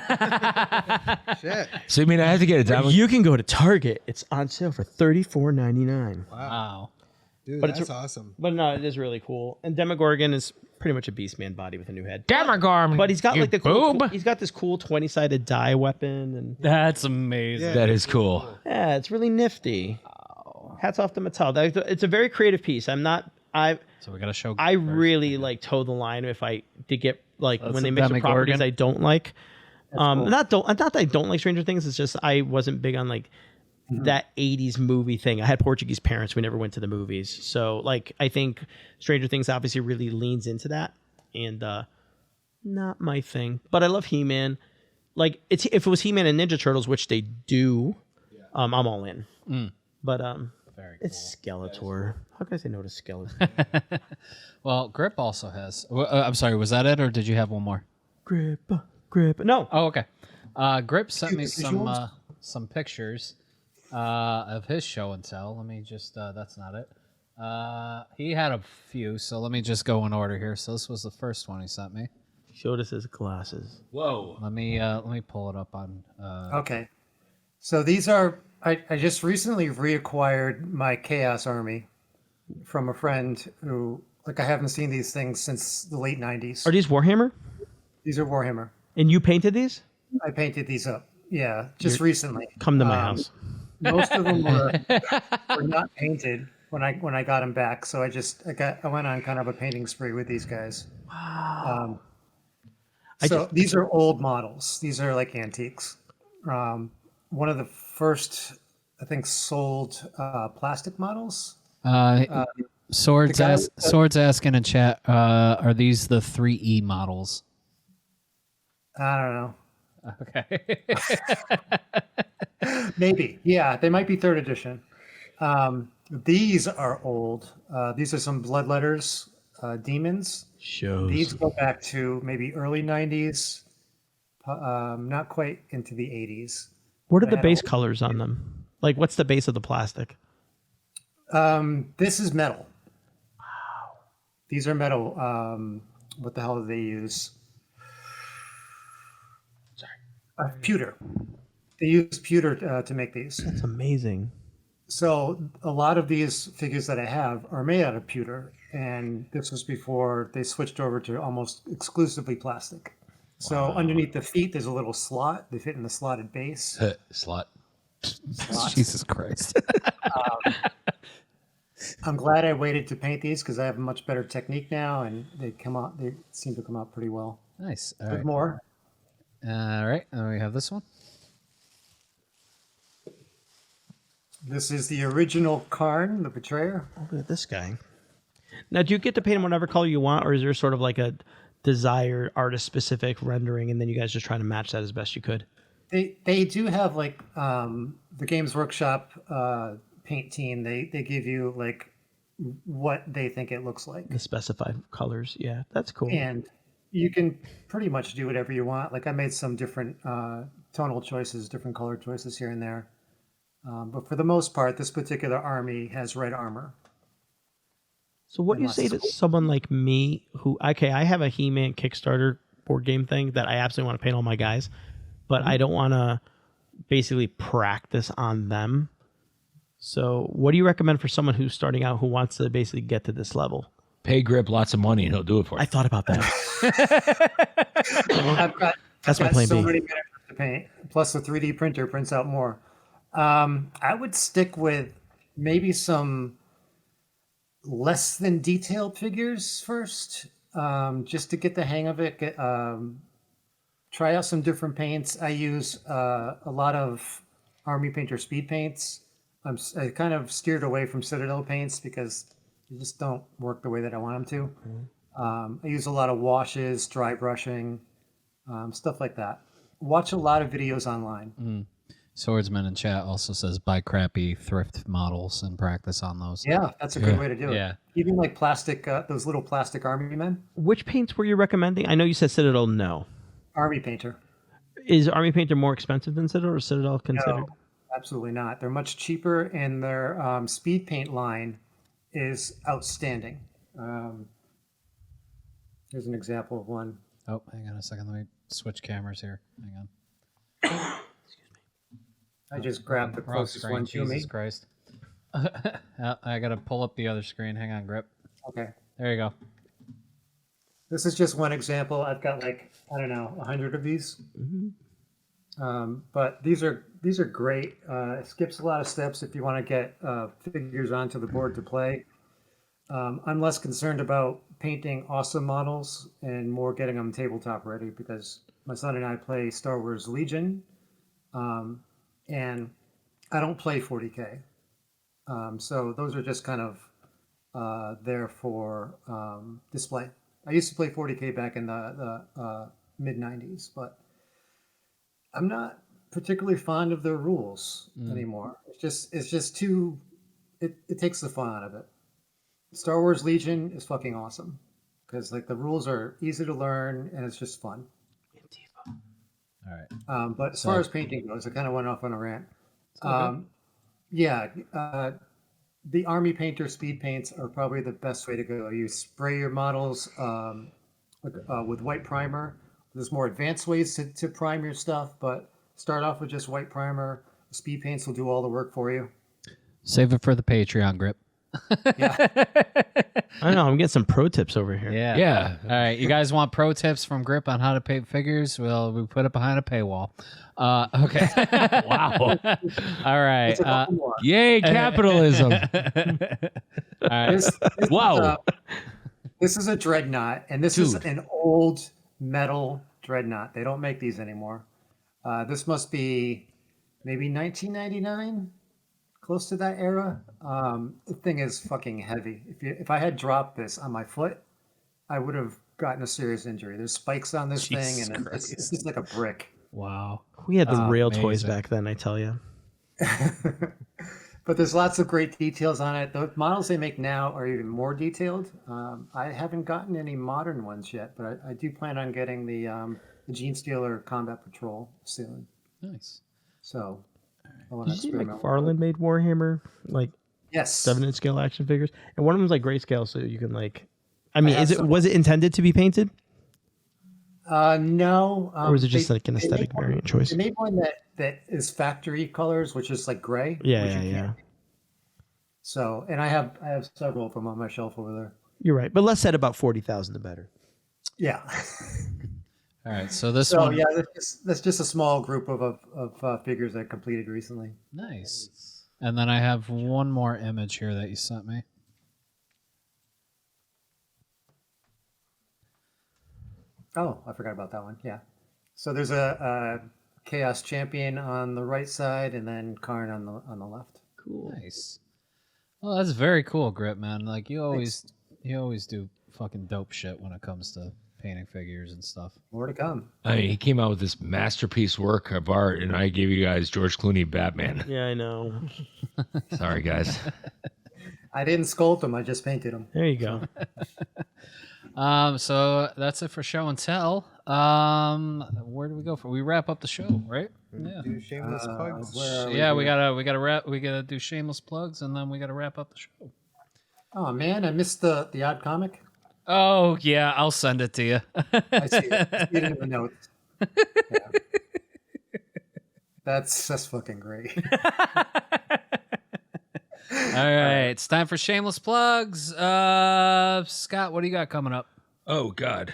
C: Shit.
B: So, I have to get it down.
D: You can go to Target. It's on sale for $34.99.
A: Wow.
C: Dude,
D: But
C: that's awesome.
D: But no, it is really cool. And Demogorgon is pretty much a Beastman body with a new head.
B: Demogorgon.
D: But he's got like the cool, he's got this cool 20-sided die weapon, and
A: That's amazing.
C: Yeah.
B: That is cool.
D: yeah, it's really nifty. Hats off to Mattel. It's a very creative piece.
A: So we got to show.
D: I
A: first.
D: really like toe the line if I did get like
A: That's
D: when they
A: a
D: mix with properties
A: Demogorgon.
D: I don't like.
F: cool.
D: Not that I don't like Stranger Things. It's just I wasn't big on like that 80s movie thing. I had Portuguese parents. We never went to the movies. So like I think Stranger Things obviously really leans into that, and not my thing. But I love He-Man. Like if it was He-Man and Ninja Turtles, which they do, I'm all in. But
A: Very
D: it's Skeletor. How can I say no to Skeletor?
A: Well, Grip also has. I'm sorry, was that it, or did you have one more?
D: Grip. No.
A: Oh, okay. Grip sent me
F: Visuals?
A: some pictures of his show and tell. Let me just. That's not it. He had a few, so let me just go in order here. So this was the first one he sent me.
D: Showed us his glasses.
B: Whoa.
A: Let me pull it up on.
F: Okay. So these are, I just recently reacquired my Chaos Army from a friend who, like, I haven't seen these things since the late 90s.
D: Are these Warhammer?
F: These are Warhammer.
D: And you painted these?
F: I painted these up. Yeah, just recently.
D: Come to my house.
F: Most of them were not painted when I got them back. So I went on kind of a painting spree with these guys. Wow. These are old models. These are like antiques. One of the first, I think, sold plastic models.
A: Swords
F: the guy-
A: Swords asking in chat. Are these the 3E models?
F: I don't know.
A: Okay.
F: Maybe. Yeah, they might be third edition. These are old. These are some bloodletters, demons.
D: Shows.
F: These go back to maybe early 90s, not quite into the 80s.
D: What are
F: I
D: the
F: had
D: base
F: a-
D: colors on them? Like, what's the base of the plastic?
F: This is metal. Wow. These are metal. What the hell do they use? Sorry. Pewter. They use pewter to make these.
D: That's amazing.
F: So a lot of these figures that I have are made out of pewter, and this was before they switched over to almost exclusively plastic. So underneath the feet, there's a little slot. They fit in the slotted base.
B: Slot.
A: Jesus Christ.
F: I'm glad I waited to paint these because I have a much better technique now, and they seem to come out pretty well.
A: Nice. All
F: There's
A: right.
F: more.
A: All right. And we have this one.
F: This is the original Karn, the Betrayer.
D: Oh, look at this guy. Now, do you get to paint him whatever color you want, or is there sort of like a desired artist-specific rendering, and then you guys just try to match that as best you could?
F: They do have like the Games Workshop paint team. They give you like what they think it looks like,
D: The specified colors. Yeah, that's cool.
F: and you can pretty much do whatever you want. Like I made some different tonal choices, different color choices here and there. But for the most part, this particular army has red armor.
D: So what do you say to someone like me who, okay, I have a He-Man Kickstarter board game thing that I absolutely want to paint all my guys, but I don't want to basically practice on them. So what do you recommend for someone who's starting out who wants to basically get to this level?
B: Pay Grip lots of money and he'll do it for you.
D: I thought about that. That's my plan
F: so
D: B.
F: many miniatures to paint. Plus, the 3D printer prints out more. I would stick with maybe some less than detailed figures first, just to get the hang of it. Try out some different paints. I use a lot of Army Painter speed paints. I kind of steered away from Citadel paints because they just don't work the way that I want them to. I use a lot of washes, dry brushing, stuff like that. Watch a lot of videos online.
A: Swordsman in chat also says buy crappy thrift models and practice on those.
F: Yeah, that's a good way to do it.
A: Yeah.
F: Even like plastic, those little plastic army men.
D: Which paints were you recommending? I know you said Citadel, no.
F: Army Painter.
D: Is Army Painter more expensive than Citadel, or Citadel considered?
F: No, absolutely not. They're much cheaper, and their speed paint line is outstanding. Here's an example of one.
A: Oh, hang on a second. Let me switch cameras here. Hang on.
F: I just grabbed the
A: Wrong
F: closest
A: screen.
F: one to me.
A: Jesus Christ. I got to pull up the other screen. Hang on, Grip.
F: Okay.
A: There you go.
F: This is just one example. I've got like, I don't know, 100 of these. But these are great. It skips a lot of steps if you want to get figures onto the board to play. I'm less concerned about painting awesome models and more getting them tabletop ready because my son and I play Star Wars Legion, and I don't play 40K. So those are just kind of there for display. I used to play 40K back in the mid 90s, but I'm not particularly fond of their rules anymore. It's just too. It takes the fun out of it. Star Wars Legion is fucking awesome because like the rules are easy to learn and it's just fun.
A: All right.
F: But as far as painting goes, I kind of went off on a rant.
A: Okay.
F: The Army Painter speed paints are probably the best way to go. You spray your models with white primer. There's more advanced ways to prime your stuff, but start off with just white primer. Speed paints will do all the work for you.
A: Save it for the Patreon, Grip.
F: Yeah.
D: I don't know. I'm getting some pro tips over here.
A: Yeah.
B: Yeah.
A: All right. You guys want pro tips from Grip on how to paint figures? Well, we put it behind a paywall. Okay.
B: Wow.
A: All right.
F: It's a couple more.
B: Yay, capitalism.
A: All right.
F: This
B: Wow.
F: This is a dreadnought, and this is an old metal dreadnought. They don't make these anymore. This must be maybe 1999, close to that era. The thing is fucking heavy. If I had dropped this on my foot, I would have gotten a serious injury. There's spikes on this thing, and it's just like a brick.
A: Wow.
D: We had the rail
A: amazing.
D: toys back then, I tell you.
F: But there's lots of great details on it. The models they make now are even more detailed. I haven't gotten any modern ones yet, but I do plan on getting the Gene Stealer Combat Patrol soon.
A: Nice.
F: So I want to
D: Did you see
F: experiment.
D: McFarlane made Warhammer like
F: Yes.
D: 7-inch scale action figures, and one of them's like grayscale, so you can like. I mean,
F: have some.
D: was it intended to be painted,
F: No.
D: or was it just like an aesthetic variant choice?
F: They made one that is factory colors, which is like gray.
D: Yeah,
F: which
D: yeah,
F: you
D: yeah.
F: can't. So, and I have several of them on my shelf over there.
D: You're right, but less said about 40,000, the better.
F: Yeah.
A: All right. So this
F: So
A: one.
F: yeah, that's just a small group of figures I completed recently.
A: Nice. And then I have one more image here that you sent me.
F: Oh, I forgot about that one. Yeah. So there's a Chaos Champion on the right side, and then Karn on the left.
A: Cool. Nice. Well, that's very cool, Grip, man. Like you always do fucking dope shit when it comes to painting figures and stuff.
F: More to come.
B: I mean, he came out with this masterpiece work of art, and I gave you guys George Clooney Batman.
D: Yeah, I know.
B: Sorry, guys.
F: I didn't sculpt them. I just painted them.
D: There you go.
A: So that's it for show and tell. Where do we go for? We wrap up the show, right? Yeah.
C: Do shameless plugs.
A: Yeah, we gotta do shameless plugs, and then we gotta wrap up the show.
F: Oh man, I missed the odd comic.
A: Oh yeah, I'll send it to you.
F: I see it. I see it in the notes. Yeah. That's fucking great.
A: All right, it's time for shameless plugs. Scott, what do you got coming up?
B: Oh, God.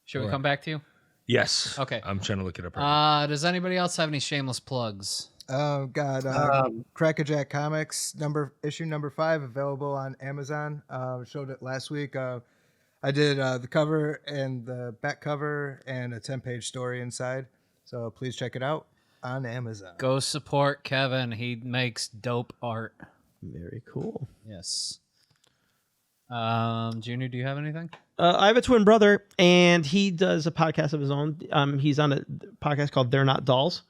A: Should we come back to you?
B: Yes.
A: Okay.
B: I'm trying to look it up right now.
A: Does anybody else have any shameless plugs?
C: Oh God, Crackerjack Comics issue number 5 available on Amazon. Showed it last week. I did the cover and the back cover and a 10-page story inside. So please check it out on Amazon.
A: Go support Kevin. He makes dope art.
D: Very cool.
A: Yes. Junior, do you have anything?
D: I have a twin brother, and he does a podcast of his own. He's on a podcast called They're Not Dolls.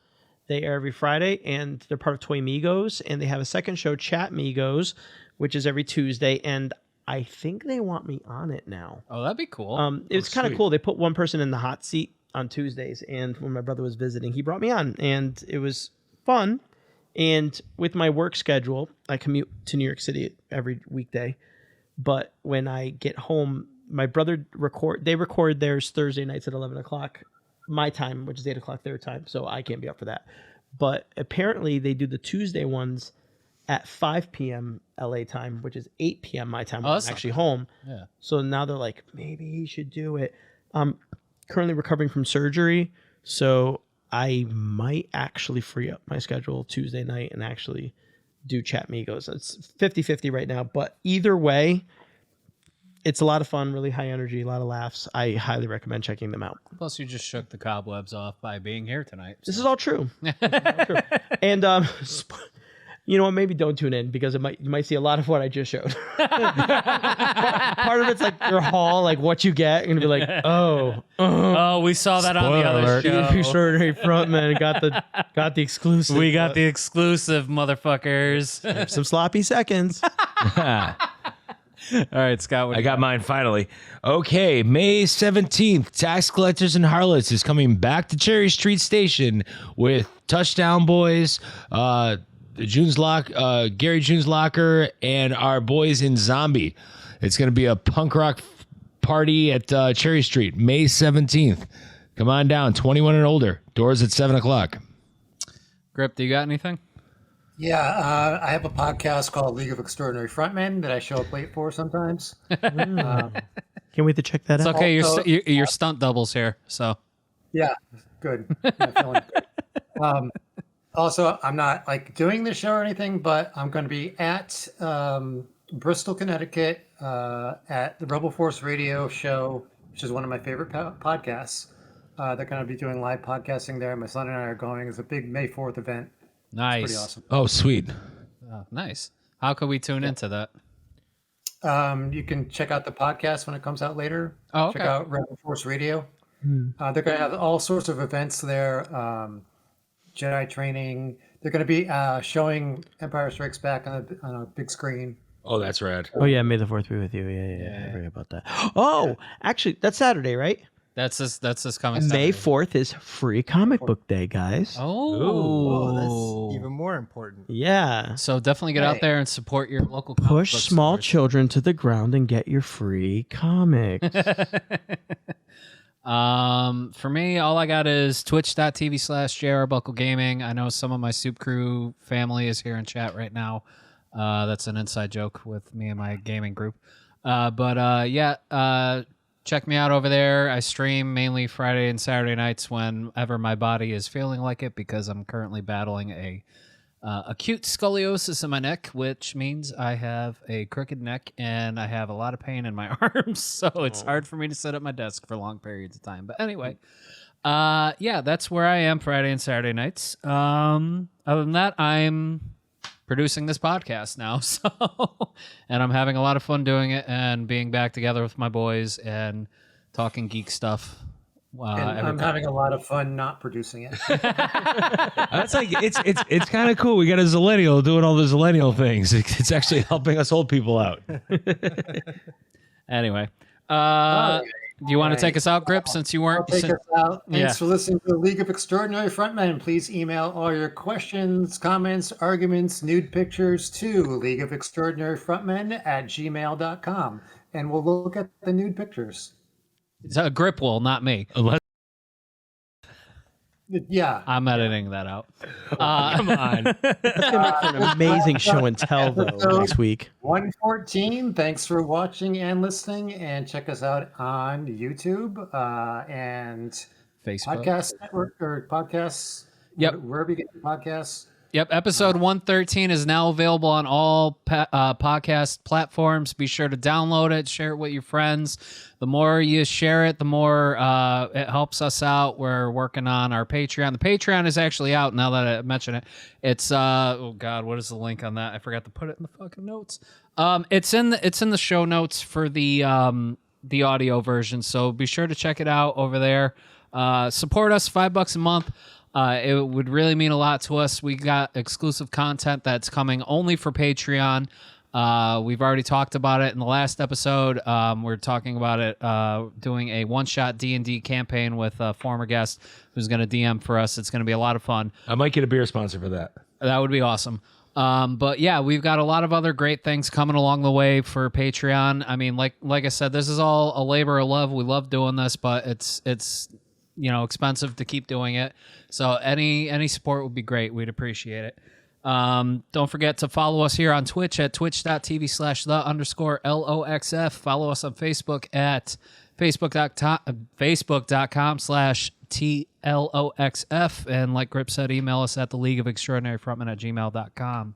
D: They air every Friday, and they're part of Toy Migos, and they have a second show, Chat Migos, which is every Tuesday, and I think they want me on it now.
A: Oh, that'd be cool.
D: It's kind of
B: sweet.
D: cool. They put one person in the hot seat on Tuesdays, and when my brother was visiting, he brought me on, and it was fun. And with my work schedule, I commute to New York City every weekday. But when I get home, my brother record theirs Thursday nights at 11 o'clock my time, which is 8 o'clock their time. So I can't be up for that. But apparently they do the Tuesday ones at 5 p.m. LA time, which is 8 p.m. my time when I'm
A: that's not
D: actually home.
A: Yeah.
D: So now they're like, maybe he should do it. I'm currently recovering from surgery. So I might actually free up my schedule Tuesday night and actually do Chat Migos. It's 50-50 right now. But either way, it's a lot of fun, really high energy, a lot of laughs. I highly recommend checking them out.
A: Plus, you just shook the cobwebs off by being here tonight.
D: This is all true. And you know what? Maybe don't tune in because you might see a lot of what I just showed. Part of it's like your haul, like what you get, and be like,
A: Oh, we saw that on the
B: Spoiler
A: other
B: alert.
A: show.
D: extraordinary frontman got the exclusive.
A: We got the exclusive, motherfuckers.
D: some sloppy seconds.
A: All right, Scott.
B: I got mine finally. Okay, May 17th, Tax Collectors and Harlots is coming back to Cherry Street Station with Touchdown Boys, Gary June's Locker, and our boys in Zombie. It's going to be a punk rock party at Cherry Street, May 17th. Come on down, 21 and older. Doors at 7 o'clock.
A: Grip, do you got anything?
F: Yeah, I have a podcast called League of Extraordinary Frontmen that I show up late for sometimes.
D: Can't wait to check that
A: It's
D: out.
A: okay.
F: Also-
A: You're stunt doubles here, so
F: Yeah, good. I'm feeling good. Also, I'm not like doing the show or anything, but I'm going to be at Bristol, Connecticut, at the Rebel Force Radio show, which is one of my favorite podcasts. They're going to be doing live podcasting there. My son and I are going. It's a big May 4th event.
A: nice.
F: Pretty awesome.
B: Oh, sweet.
A: Oh, nice. How could we tune into that?
F: You can check out the podcast when it comes out later.
A: Oh, okay.
F: Check out Rebel Force Radio. They're going to have all sorts of events there. Jedi training. They're going to be showing Empire Strikes Back on a big screen.
B: Oh, that's rad.
D: Oh yeah, May the 4th be with you. Yeah. I forgot about that. Oh, actually, that's Saturday, right?
A: That's this coming
D: May
A: Saturday.
D: 4th is Free Comic Book Day, guys.
C: Oh, that's
A: Oh,
C: even more important.
D: Yeah.
A: so definitely get out
F: Hey.
A: there and support your local comic
D: Push
A: book
D: small
A: stores.
D: children to the ground and get your free comics.
A: For me, all I got is twitch.tv/JRBuckleGaming. I know some of my Soup Crew family is here in chat right now. That's an inside joke with me and my gaming group. Check me out over there. I stream mainly Friday and Saturday nights whenever my body is feeling like it because I'm currently battling a acute scoliosis in my neck, which means I have a crooked neck and I have a lot of pain in my arms. So it's hard for me to sit at my desk for long periods of time. But anyway, that's where I am Friday and Saturday nights. Other than that, I'm producing this podcast now. So, and I'm having a lot of fun doing it and being back together with my boys and talking geek stuff.
F: And I'm having a lot of fun not producing it.
B: That's like it's kind of cool. We got a Zillennial doing all the Zillennial things. It's actually helping us old people out.
A: Anyway, do you want to take us out, Grip, since you weren't?
F: I'll take us out. Thanks
A: Yeah.
F: for listening to the League of Extraordinary Frontmen. Please email all your questions, comments, arguments, nude pictures to leagueofextraordinaryrfrontmen@gmail.com. And we'll look at the nude pictures.
A: Grip will, not me.
F: Yeah.
A: I'm editing that out.
B: Come on.
D: An amazing show and tell though next week.
F: 114. Thanks for watching and listening. And check us out on YouTube and
A: Facebook.
F: podcast network or podcasts.
A: Yep.
F: Wherever you get your podcasts.
A: Yep, episode 113 is now available on all podcast platforms. Be sure to download it, share it with your friends. The more you share it, the more it helps us out. We're working on our Patreon. The Patreon is actually out now that I mention it. It's oh god, what is the link on that? I forgot to put it in the fucking notes. It's in the show notes for the audio version. So be sure to check it out over there. Support us, $5 a month. It would really mean a lot to us. We got exclusive content that's coming only for Patreon. We've already talked about it in the last episode. We're talking about it, doing a one-shot D&D campaign with a former guest who's going to DM for us. It's going to be a lot of fun.
B: I might get a beer sponsor for that.
A: That would be awesome. But yeah, we've got a lot of other great things coming along the way for Patreon. I mean, like I said, this is all a labor of love. We love doing this, but it's expensive to keep doing it. So any support would be great. We'd appreciate it. Don't forget to follow us here on Twitch at twitch.tv/the_LOXF. Follow us on Facebook at facebook.com/TLOXF. And like Grip said, email us at the League of Extraordinary Frontmen at gmail.com.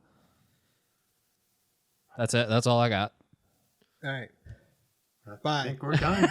A: That's it. That's all I got.
C: All right. Bye.
F: I think we're done.